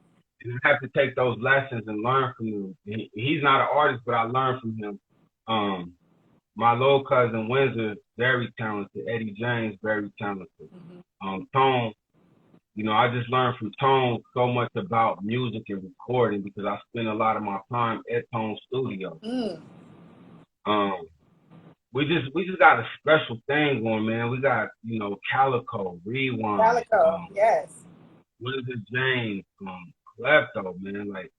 have to take those lessons and learn from him. He's not an artist, but I learned from him. My little cousin, Windsor, very talented. Eddie James, very talented. Tone, you know, I just learned from Tone so much about music and recording because I spend a lot of my time at Tone Studio. We just got a special thing going, man. We got, you know, Calico, Rewind, yes. Windsor James, CLYPTO, man. Like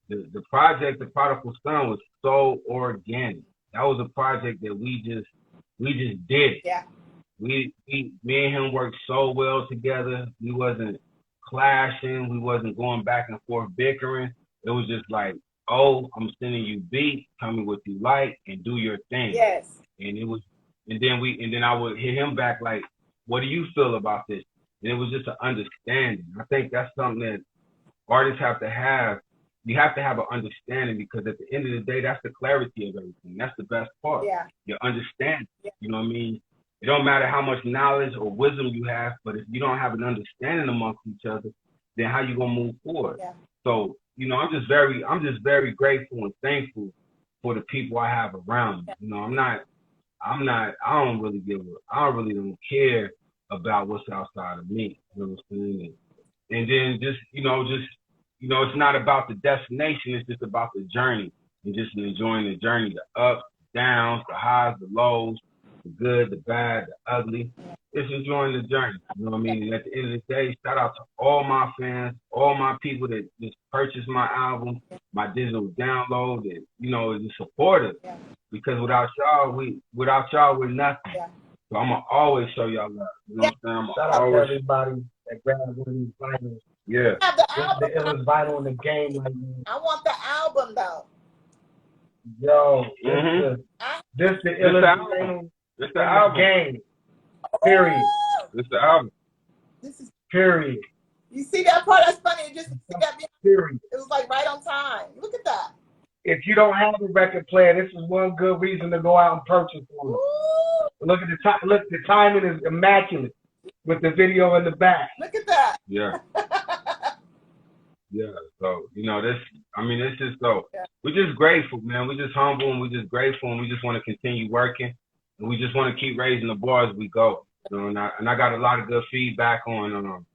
the project, The Prodigal Son, was so organic. That was a project that we just did. Yeah. Me and him worked so well together. We wasn't clashing. We wasn't going back and forth bickering. It was just like, oh, I'm sending you beats, tell me what you like, and do your thing. Yes. And then I would hit him back like, what do you feel about this? And it was just an understanding. I think that's something that artists have to have. You have to have an understanding because at the end of the day, that's the clarity of everything. That's the best part. Yeah. Your understanding. Yeah. You know what I mean? It don't matter how much knowledge or wisdom you have, but if you don't have an understanding amongst each other, then how you gonna move forward? Yeah. So, you know, I'm just very grateful and thankful for the people I have around me. You know, I don't really care about what's outside of me. You know what I'm saying? And then it's not about the destination, it's just about the journey and just enjoying the journey, the ups, the downs, the highs, the lows, the good, the bad, the ugly. Just enjoying the journey. You know what I mean? And at the end of the day, shout out to all my fans, all my people that just purchased my album, my digital download, that, you know, is supportive. Yeah. Because without y'all, we're nothing. Yeah. So I'm gonna always show y'all love. You know what I'm saying? Shout out to everybody that grabbed one of these vinyls. Yeah. The illest vinyl in the game right now. I want the album though. Yo, this the illest vinyl. It's the album. Game. Period. It's the album. This is period. You see that part? That's funny. It just period. It was like right on time. Look at that. If you don't have a record player, this is one good reason to go out and purchase one. Look at the time. Look, the timing is immaculate with the video in the back. Look at that. Yeah. Yeah. So, you know, it's just so, we're just grateful, man. We're just humble and we're just grateful and we just want to continue working and we just want to keep raising the bar as we go. You know, and I got a lot of good feedback on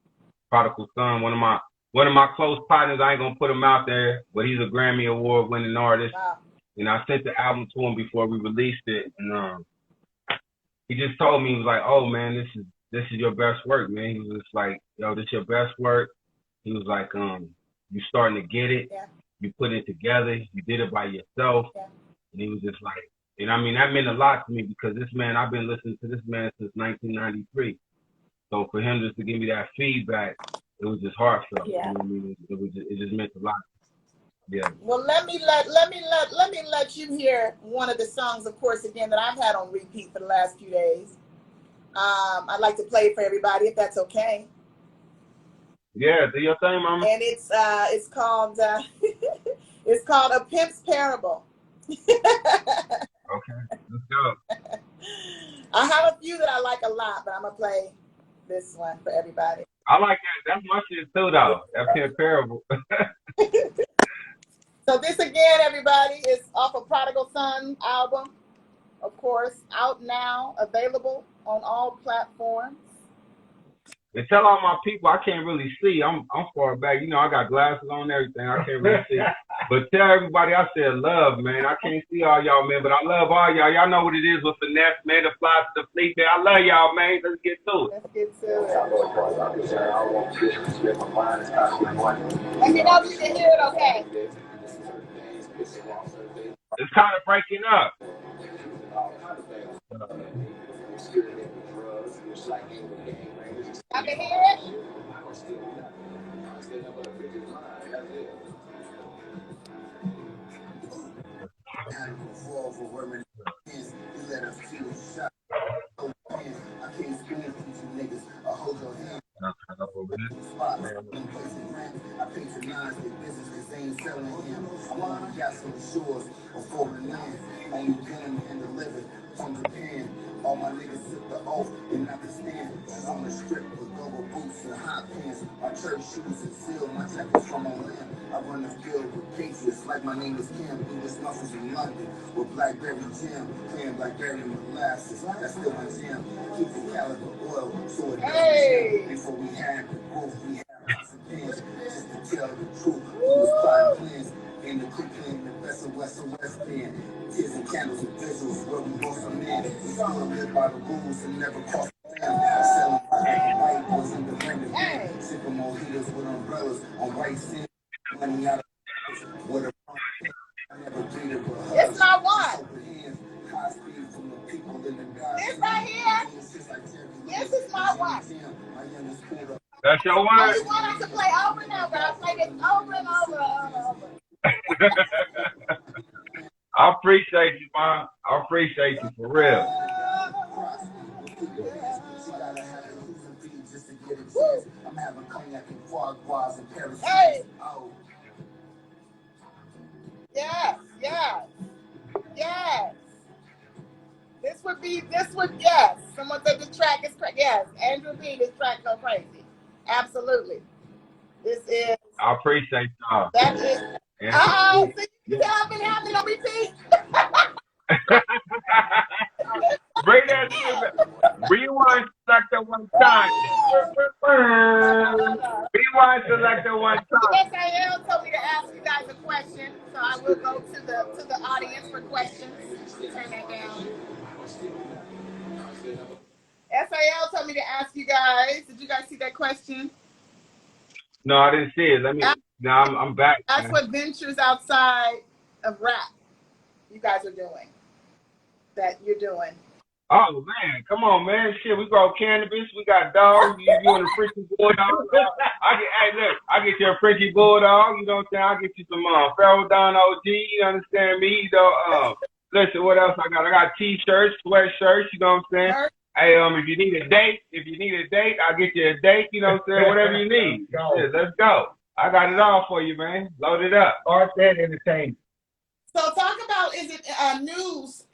Prodigal Son. One of my close partners, I ain't gonna put him out there, but he's a Grammy Award winning artist. Wow. And I sent the album to him before we released it, and he just told me, he was like, "Oh man, this is your best work, man." He was just like, "Yo, this your best work." He was like, "You starting to get it. Yeah. You put it together. You did it by yourself." Yeah. And he was just like, and I mean that meant a lot to me because this man, I've been listening to this man since 1993. So for him just to give me that feedback, it was just heartfelt. Yeah. You know what I mean? It just meant a lot. Yeah. Well, let you hear one of the songs, of course, again that I've had on repeat for the last few days. I'd like to play it for everybody, if that's okay. Yeah, do your thing, mama. And it's called it's called A Pimp's Parable. Okay, let's go. I have a few that I like a lot, but I'm gonna play this one for everybody. I like that. That's my shit too, though. That Pimp Parable. So this again, everybody, is off of Prodigal Son album, of course, out now, available on all platforms. And tell all my people I can't really see. I'm far back. You know, I got glasses on and everything. I can't really see. But tell everybody I said love, man. I can't see all y'all, man, but I love all y'all. Y'all know what it is with Finess, man, the Flyest, the Fleet, man. I love y'all, man. Let's get to it. Let's get to it. Let me know if you can hear it okay. It's kind of breaking up. I can hear it. I patronize their business because they ain't selling him. I'm on the yachts on the shores of foreign land. Only gun and delivered from Japan. All my niggas took the oath and not the stand. On the strip with gogo boots and hot pants. My church shoes and seal. My jacket's from on land. I run the field with patriots like my name is Kim. We was muscles in London with Blackberry Jim. Playing Blackberry molasses. That's still my jam. Keep the caliber oil so it doesn't jam. Before we had the growth we had. Just to tell the truth, we was plotting plans in the quick plan, the best of West Band. Tears and candles and visuals where we both some men. We still live by the rules and never cross the family. Selling like white boys in the random. Sipping mojitos with umbrellas on white sand. Money out of with a I never treated but hugs. It's not one. High speed from the people in the God. This right here. This is my one. That's your one? Oh, you want us to play over and over. I play this over and over. I appreciate you, man. I appreciate you for real. I'm having cognac and foie gras in Paris. Hey. Oh. Yes. Yes. Someone said this track is crazy. Yes, Andrew B, this track go crazy. Absolutely. This is. I appreciate y'all. That is. Oh, see, you have been having on repeat. Bring that shit back. Rewind selector one time. Rewind selector one time. SAL told me to ask you guys a question, so I will go to the audience for questions. Turn that down. SAL told me to ask you guys. Did you guys see that question? No, I didn't see it. Now I'm back. That's man. what ventures outside of rap you guys are doing. That you're doing. Oh man, come on, man! Shit, we grow cannabis. We got dogs. You doing a Frenchie bulldog? I get you a Frenchie bulldog. You know what I'm saying? I get you some Pharaoh Don OG. You understand me? You know. Listen, what else I got? I got t-shirts, sweatshirts. You know what I'm saying? Hey, if you need a date, I'll get you a date. You know what I'm saying? Whatever you need. Yeah, let's go. I got it all for you, man. Load it up. Art and entertainment. So talk about, is it N.E.W.S,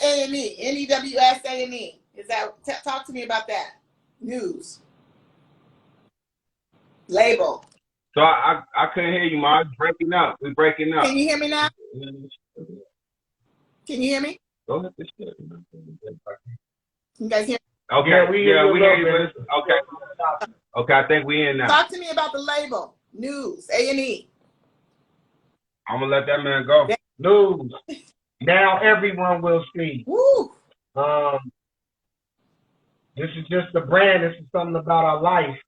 A&E, N.E.W.S, A&E? Is that, talk to me about that. N.E.W.S. Label. So I couldn't hear you, man. Breaking up. We're breaking up. Can you hear me now? Can you hear me? Go ahead. Shit. You guys hear me? Okay. Yeah, we hear you. Okay. Okay, I think we in now. Talk to me about the label. N.E.W.S, A&E. I'm going to let that man go. News. Now everyone will see. Woo. This is just a brand. This is something about our life.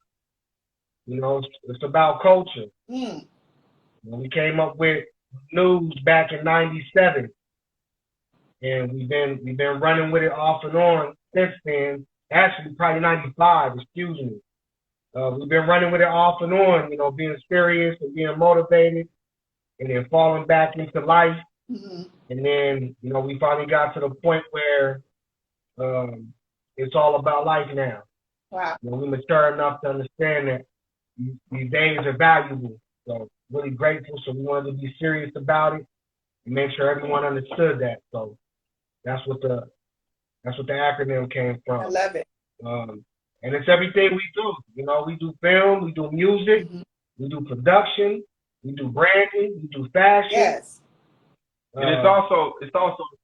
You know, it's about culture. Mm. We came up with N.E.W.S back in '97, and we've been running with it off and on since then. Actually, probably '95. Excuse me. We've been running with it off and on. You know, being serious and being motivated. and then falling back into life. Mm-hmm. And then, you know, we finally got to the point where it's all about life now. Wow. You know, we mature enough to understand that these days are valuable. So really grateful. So we wanted to be serious about it and make sure everyone understood that. So that's what the acronym came from. I love it. And it's everything we do. You know, we do film, we do music, Mm-hmm. we do production, we do branding, we do fashion. Yes. And it's also the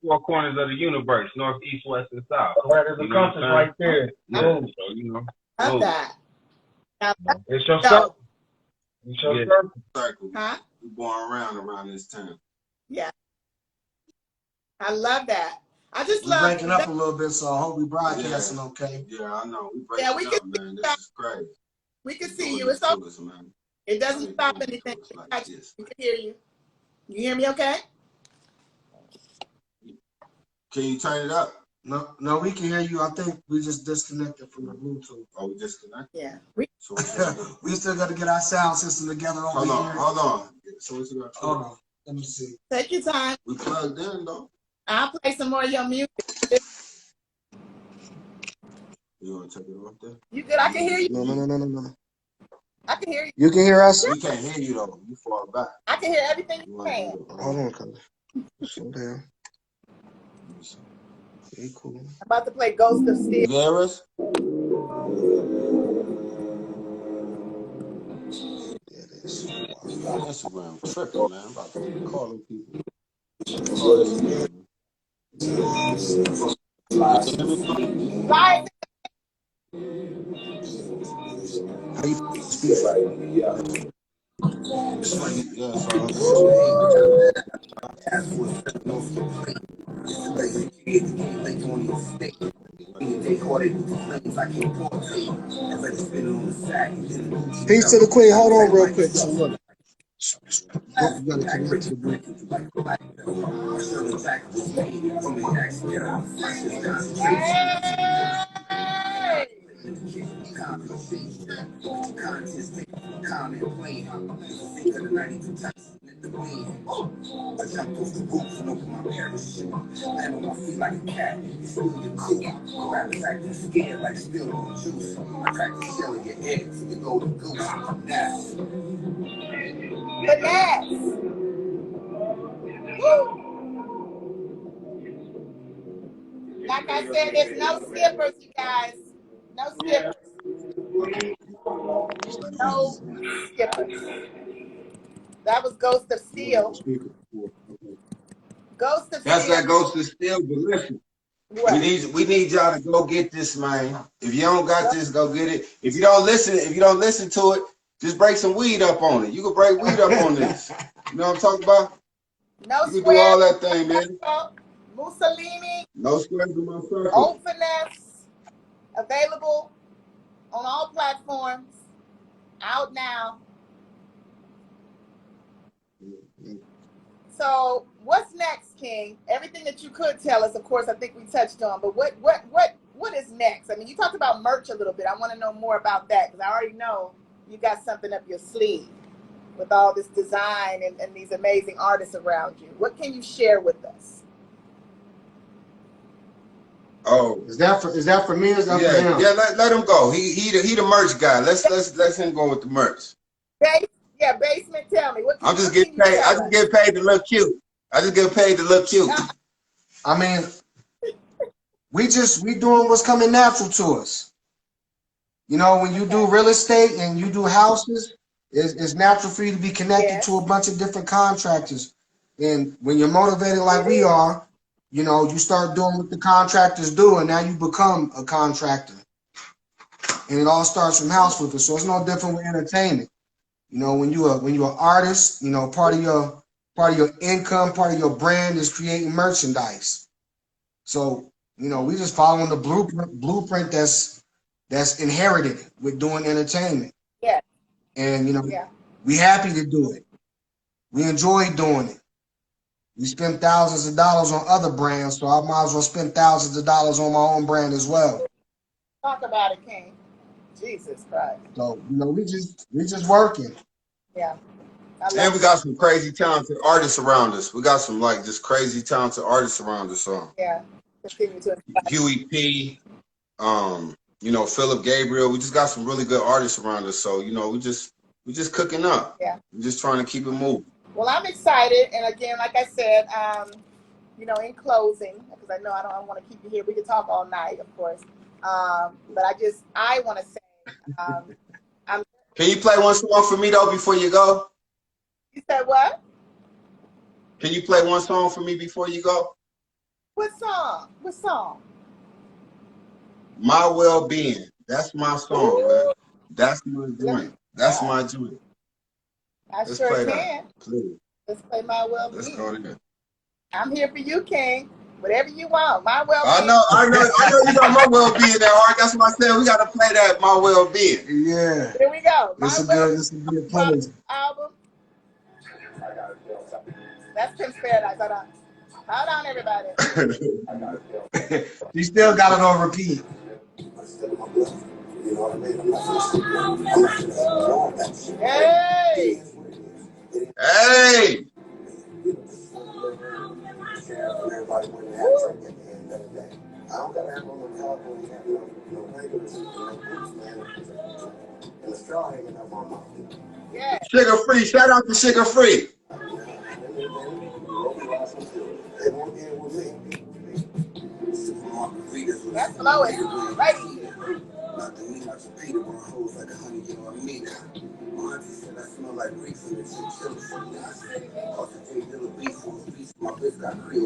four corners of the universe: north, east, west, and south. Right, there's a compass right there. Yeah. So, you know. Love that. Now, It's your circle. It's your circle. Huh? We're going around this time. Yeah. I love that. I just We're love breaking up a little bit, so I hope we broadcasting okay. Yeah, I know. We breaking up, man. This is crazy. We can see you. It's okay. Man. It doesn't stop anything. Like we can hear you. You hear me okay? Can you turn it up? No, we can hear you. I think we just disconnected from the Bluetooth. Oh, we disconnected? Yeah. We still got to get our sound system together over Hold on, here. hold on. So what's it Hold on. Let me see. Take your time. We plugged in, though. I'll play some more of your music. You want to take it off there? You good? I can hear you. No. I can hear you. You can hear us? We can't hear you, though. You far back. I can hear everything you're saying. Hold on, Color. Slow down. Okay, cool. I'm about to play Ghost of Steel. You hear us? Instagram tripping, man. I'm about to keep calling people. Flyest. How you speak? Yeah, so Peace to the queen. Hold on real quick. So look. You gotta connect to the Bluetooth. I jumped off the roof and opened my parachute. Land on my feet like a cat. It's really cool. Rappers acting scared like spilled on juice. I crack the shell of your egg till you go to goose. Finesse. Finess. Woo. Like I said, there's no skippers, you guys. No skippers. No skippers. That was Ghost of Steel. Ghost of That's Steel. that Ghost of Steel, but listen. What? We need y'all to go get this, man. If you don't got this, go get it. If you don't listen to it, just break some weed up on it. You can break weed up on this. You know what I'm talking about? No you can square. do all that thing, man. Mussolini. No squares in my circle. Old Finess. Available on all platforms. Out now. So what's next, King? Everything that you could tell us, of course, I think we touched on. But what is next? I mean, you talked about merch a little bit. I want to know more about that because I already know you got something up your sleeve with all this design and these amazing artists around you. What can you share with us? Oh, is that for me? Or is that for him? Yeah, let him go. He the merch guy. Let's him go with the merch. Basement. Tell me. I'm just getting paid. I just get paid to look cute. I mean, we doing what's coming natural to us. You know, when you do real estate and you do houses, it's natural for you to be connected to a bunch of different contractors. And when you're motivated like we are, you know, you start doing what the contractors do, and now you become a contractor. And it all starts from house flippers. So it's no different with entertainment. You know, when you're an artist, you know, part of your income, part of your brand is creating merchandise. So, you know, we just following the blueprint that's inherited with doing entertainment. Yeah. And, you know, we happy to do it. We enjoy doing it. We spend thousands of dollars on other brands, so I might as well spend thousands of dollars on my own brand as well. Talk about it, King. Jesus Christ. So, you know, we just working. Yeah. And we got some crazy talented artists around us. We got some like just crazy talented artists around us. So yeah, continue to Huey P, you know, Philip Gabriel. We just got some really good artists around us. So, you know, we just cooking up. Yeah. We're just trying to keep it moving. Well, I'm excited, and again, like I said, you know, in closing, because I know I don't want to keep you here. We could talk all night, of course. But I want to say, Can you play one song for me though before you go? You said what? Can you play one song for me before you go? What song? What song? My Well-Being. That's my song, Ooh. man. That's my joint. That's my joint. Let's sure can. That, please. Let's play My Well-Being. Let's go there. I'm here for you, King. Whatever you want. My Well-Being. I know you got my well-being at heart. That's why I said we gotta play that My Well-Being. Yeah. Here we go. This is good playlist. Album. That's Pim's Paradise. Hold on, everybody. You still got it on repeat. Hey! Hey! Yeah. Sugar Free. Shout out to Sugar Free. That's Flyest. Right.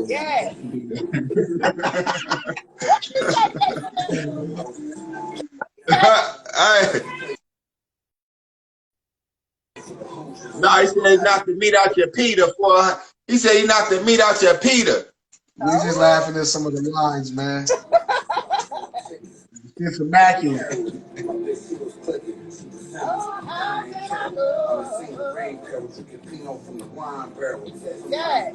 Yeah. No, he said he knocked the meat out your Peter. He said he knocked the meat out your Peter. We just laughing at some of the lines, man. It's immaculate. Yeah.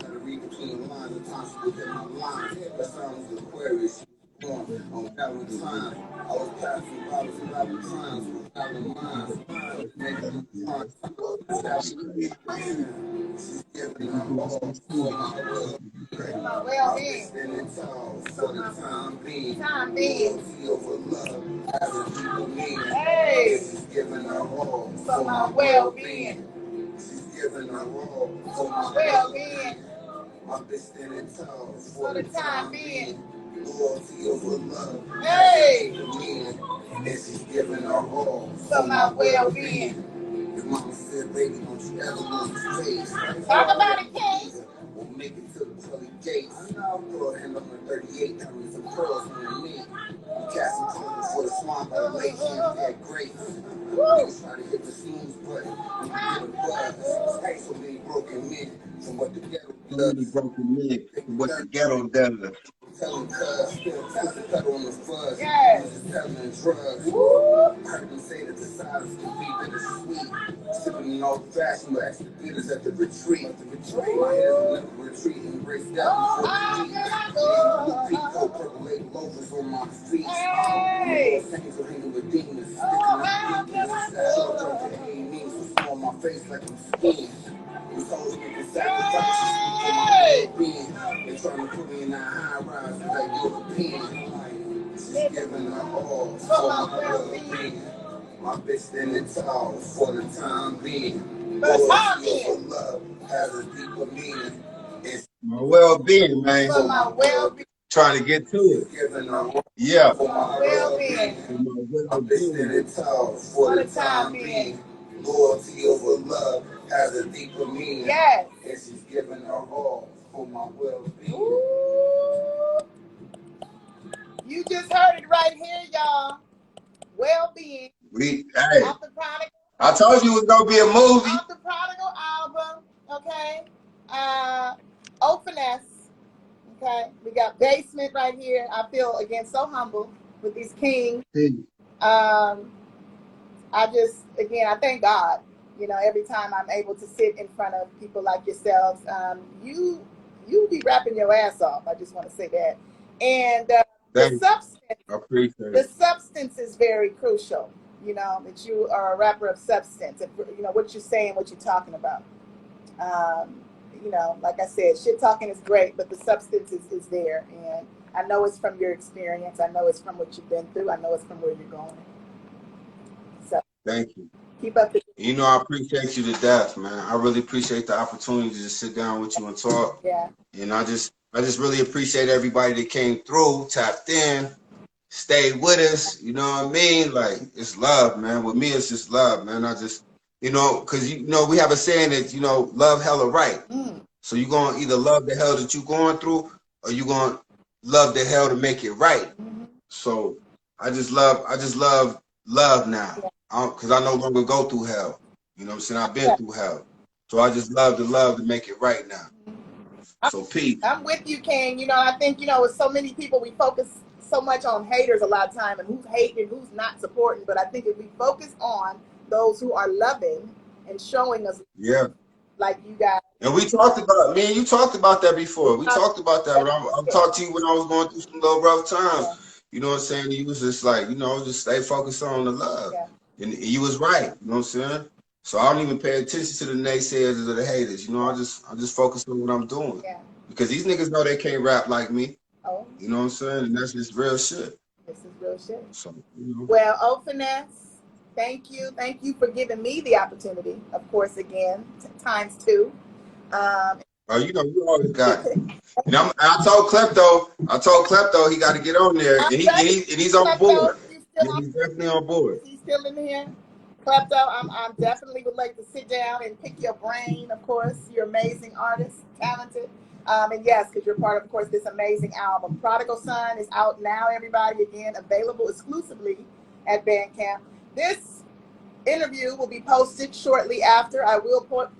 Well-being. Time being. Hey. For my well-being. For my well-being. For the time being. Hey. And she's giving her all for my well-being. Your mama said, baby, don't you ever lose face. Talk about it, King. We'll make it to the pearly gates. I know. Throw a hand on the 38, diamonds and pearls on your knee. Cast some children for the swamp by the lake, and had grace. Niggas try to hit the snooze button when you get a buzz. So many broken men from what the ghetto does. Telling cuz, still test the pedal on the fuzz. Yes. Just telling drugs. Woo. I heard them say that the silence can be bittersweet. Sipping an old fashioned with extra bitters at the retreat. My head is a retreat and embrace death before the heat. Peacoat, purple label loafers on my feet. Hey. Saints are hanging with demons. Sticking up demons. Short term to any means. So small on my face like I'm skinned. These hoes making sacrifices for my well-being. They trying to put me in that high rise like European. She's giving her all for my well-being. My bitch standing tall for the time being. Loyalty for love has a deeper meaning. It's my well-being, man. For my well-being. Trying to get to it. Yeah. For my well-being. My bitch standing tall for the time being. Loyalty over love has a deeper meaning. Yes. And she's giving her all for my well-being. Ooh. You just heard it right here, y'all. Well-being. Hey. Off the Prodigal. I told you it was gonna be a movie. Off the Prodigal album. Okay. Finess. Okay. We got Basement right here. I feel again so humble with these kings. I thank God, you know, every time I'm able to sit in front of people like yourselves. You be rapping your ass off. I just want to say that. And the substance is very crucial, you know, that you are a rapper of substance. You know, what you're saying, what you're talking about. You know, like I said, shit talking is great, but the substance is there. And I know it's from your experience. I know it's from what you've been through. I know it's from where you're going. So thank you. Keep up the. You know, I appreciate you to death, man. I really appreciate the opportunity to just sit down with you and talk. Yeah. And I just really appreciate everybody that came through, tapped in, stayed with us. You know what I mean? Like, it's love, man. With me, it's just love, man. I just, you know, because, you know, we have a saying that, you know, love hell or right. So you're going to either love the hell that you're going through, or you're going to love the hell to make it right. So I just love now. Because I no longer go through hell. You know what I'm saying? I've been through hell. So I just love the love to make it right now. So peace. I'm with you, King. You know, I think, you know, with so many people, we focus so much on haters a lot of time and who's hating and who's not supporting. But I think if we focus on those who are loving and showing us, like you guys. And we talked about, me and you talked about that before. We talked about that. I talked to you when I was going through some little rough times. You know what I'm saying? You was just like, you know, just stay focused on the love. And you was right. You know what I'm saying? So I don't even pay attention to the naysayers or the haters. You know, I just focus on what I'm doing. Because these niggas know they can't rap like me. You know what I'm saying? And that's just real shit. This is real shit. So, you know. Well, Finess, thank you. Thank you for giving me the opportunity, of course, again, ×2. Oh, you know, you always got it. And I told Klepto he got to get on there. And he's on board. He's definitely on board. He's still in here. Klepto, I'm definitely would like to sit down and pick your brain, of course. You're amazing artist, talented. And yes, because you're part of course, this amazing album. Prodigal Son is out now, everybody. Again, available exclusively at BANDCAMP. This interview will be posted shortly after. I will post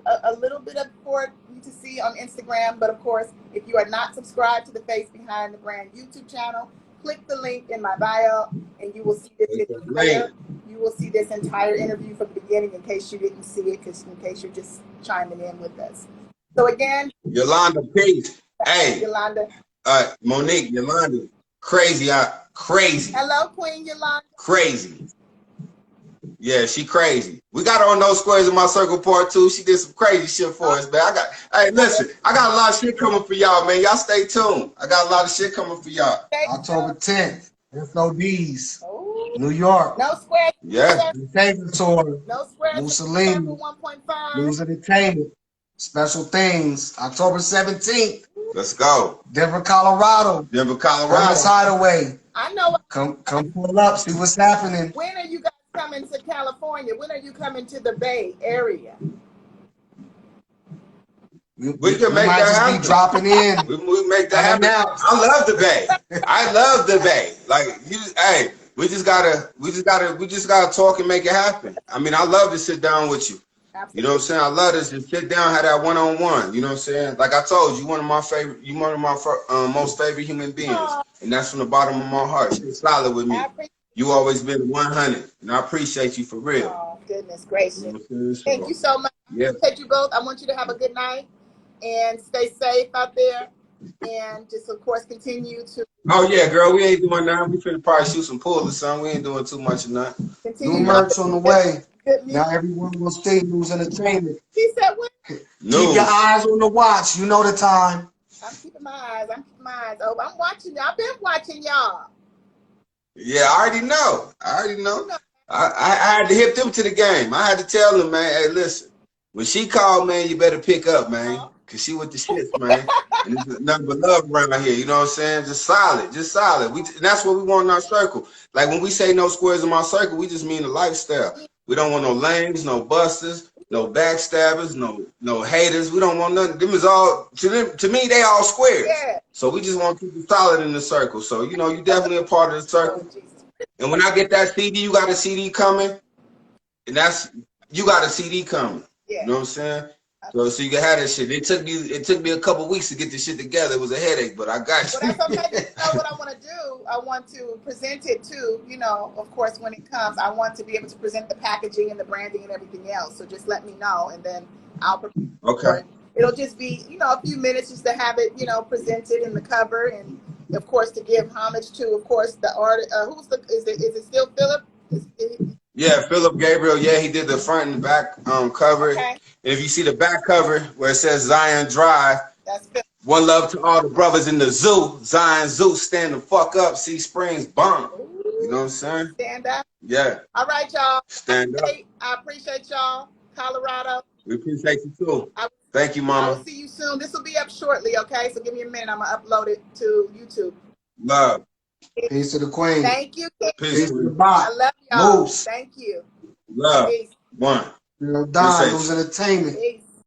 a little bit of for you to see on Instagram. But of course, if you are not subscribed to the Face Behind the Brand YouTube channel, click the link in my bio and you will see this entire, interview from the beginning in case you didn't see it, in case you're just chiming in with us. So again, Yolanda, peace. Hey, Yolanda. Monique, Yolanda, crazy. Hello, Queen Yolanda. Crazy. Yeah, she crazy. We got her on No Squares in My Circle Part 2. She did some crazy shit for us, man. Hey, listen, I got a lot of shit coming for y'all, man. Y'all stay tuned. I got a lot of shit coming for y'all. October 10th, N.E.W.S, New York. No Squares. Yeah. The Tour. No Squares. Mussolini. 1.5. News Entertainment. Special Things. October 17th. Let's go. Denver, Colorado. Finess Hideaway. I know. Come pull up, see what's happening. When are you guys coming to California? When are you coming to the Bay Area? We can make that happen. Be dropping in. We make that happen. I love the Bay. I love the Bay. Like hey, we just gotta talk and make it happen. I mean, I love to sit down with you. Absolutely. You know what I'm saying? I love this to sit down, have that one-on-one. You know what I'm saying? Like I told you, one of my most favorite human beings. And that's from the bottom of my heart. You're solid with me. You always been 100. And I appreciate you for real. Oh, goodness gracious. You know Thank you so much. Yeah. Thank you both. I want you to have a good night and stay safe out there. And just, of course, continue to. Oh, yeah, girl. We ain't doing nothing. We finna probably shoot some pool or something. We ain't doing too much of nothing. New merch on the way. Now everyone will stay News Entertainment. He said what? Keep your eyes on the watch. You know the time. I'm keeping my eyes. Oh, I'm watching y'all. I've been watching y'all. Yeah, I already know. I had to hip them to the game. I had to tell them, man, hey, listen. When she called, man, you better pick up, man. Because she with the shits, man. And there's nothing but love around here. You know what I'm saying? Just solid. And that's what we want in our circle. Like when we say no squares in my circle, we just mean the lifestyle. We don't want no lames, no busters, no backstabbers, no haters. We don't want nothing. Them is all, to me, they all squares. Yeah. So we just want to keep it solid in the circle. So, you know, you definitely a part of the circle. And when I get that CD, you got a CD coming. And you got a CD coming. Yeah. You know what I'm saying? So you can have that shit. It took me a couple weeks to get this shit together. It was a headache, but I got you. Well, that's okay. You know what I want to do? I want to present it to, you know, of course, when it comes, I want to be able to present the packaging and the branding and everything else. So just let me know, and then I'll prepare. Okay. It'll just be, you know, a few minutes just to have it, you know, presented in the cover, and of course to give homage to, of course, the artist. Is it still Philip? Yeah, Philip Gabriel. Yeah, he did the front and back cover. Okay. And if you see the back cover where it says Zion Drive, That's Philly. one love to all the brothers in the zoo. Zion Zoo, stand the fuck up. Sea Springs, bomb. You know what I'm saying? Stand up. Yeah. All right, y'all. Stand up. I appreciate y'all. Colorado. We appreciate you too. Thank you, I Mama. will see you soon. This will be up shortly, okay? So give me a minute. I'm going to upload it to YouTube. Love. Peace to the queen. Thank you. Peace to to the you. bot. I love y'all. Moves. Thank you. Love. Peace. One. You know, Don, Appreciate who's you. entertainment. Peace.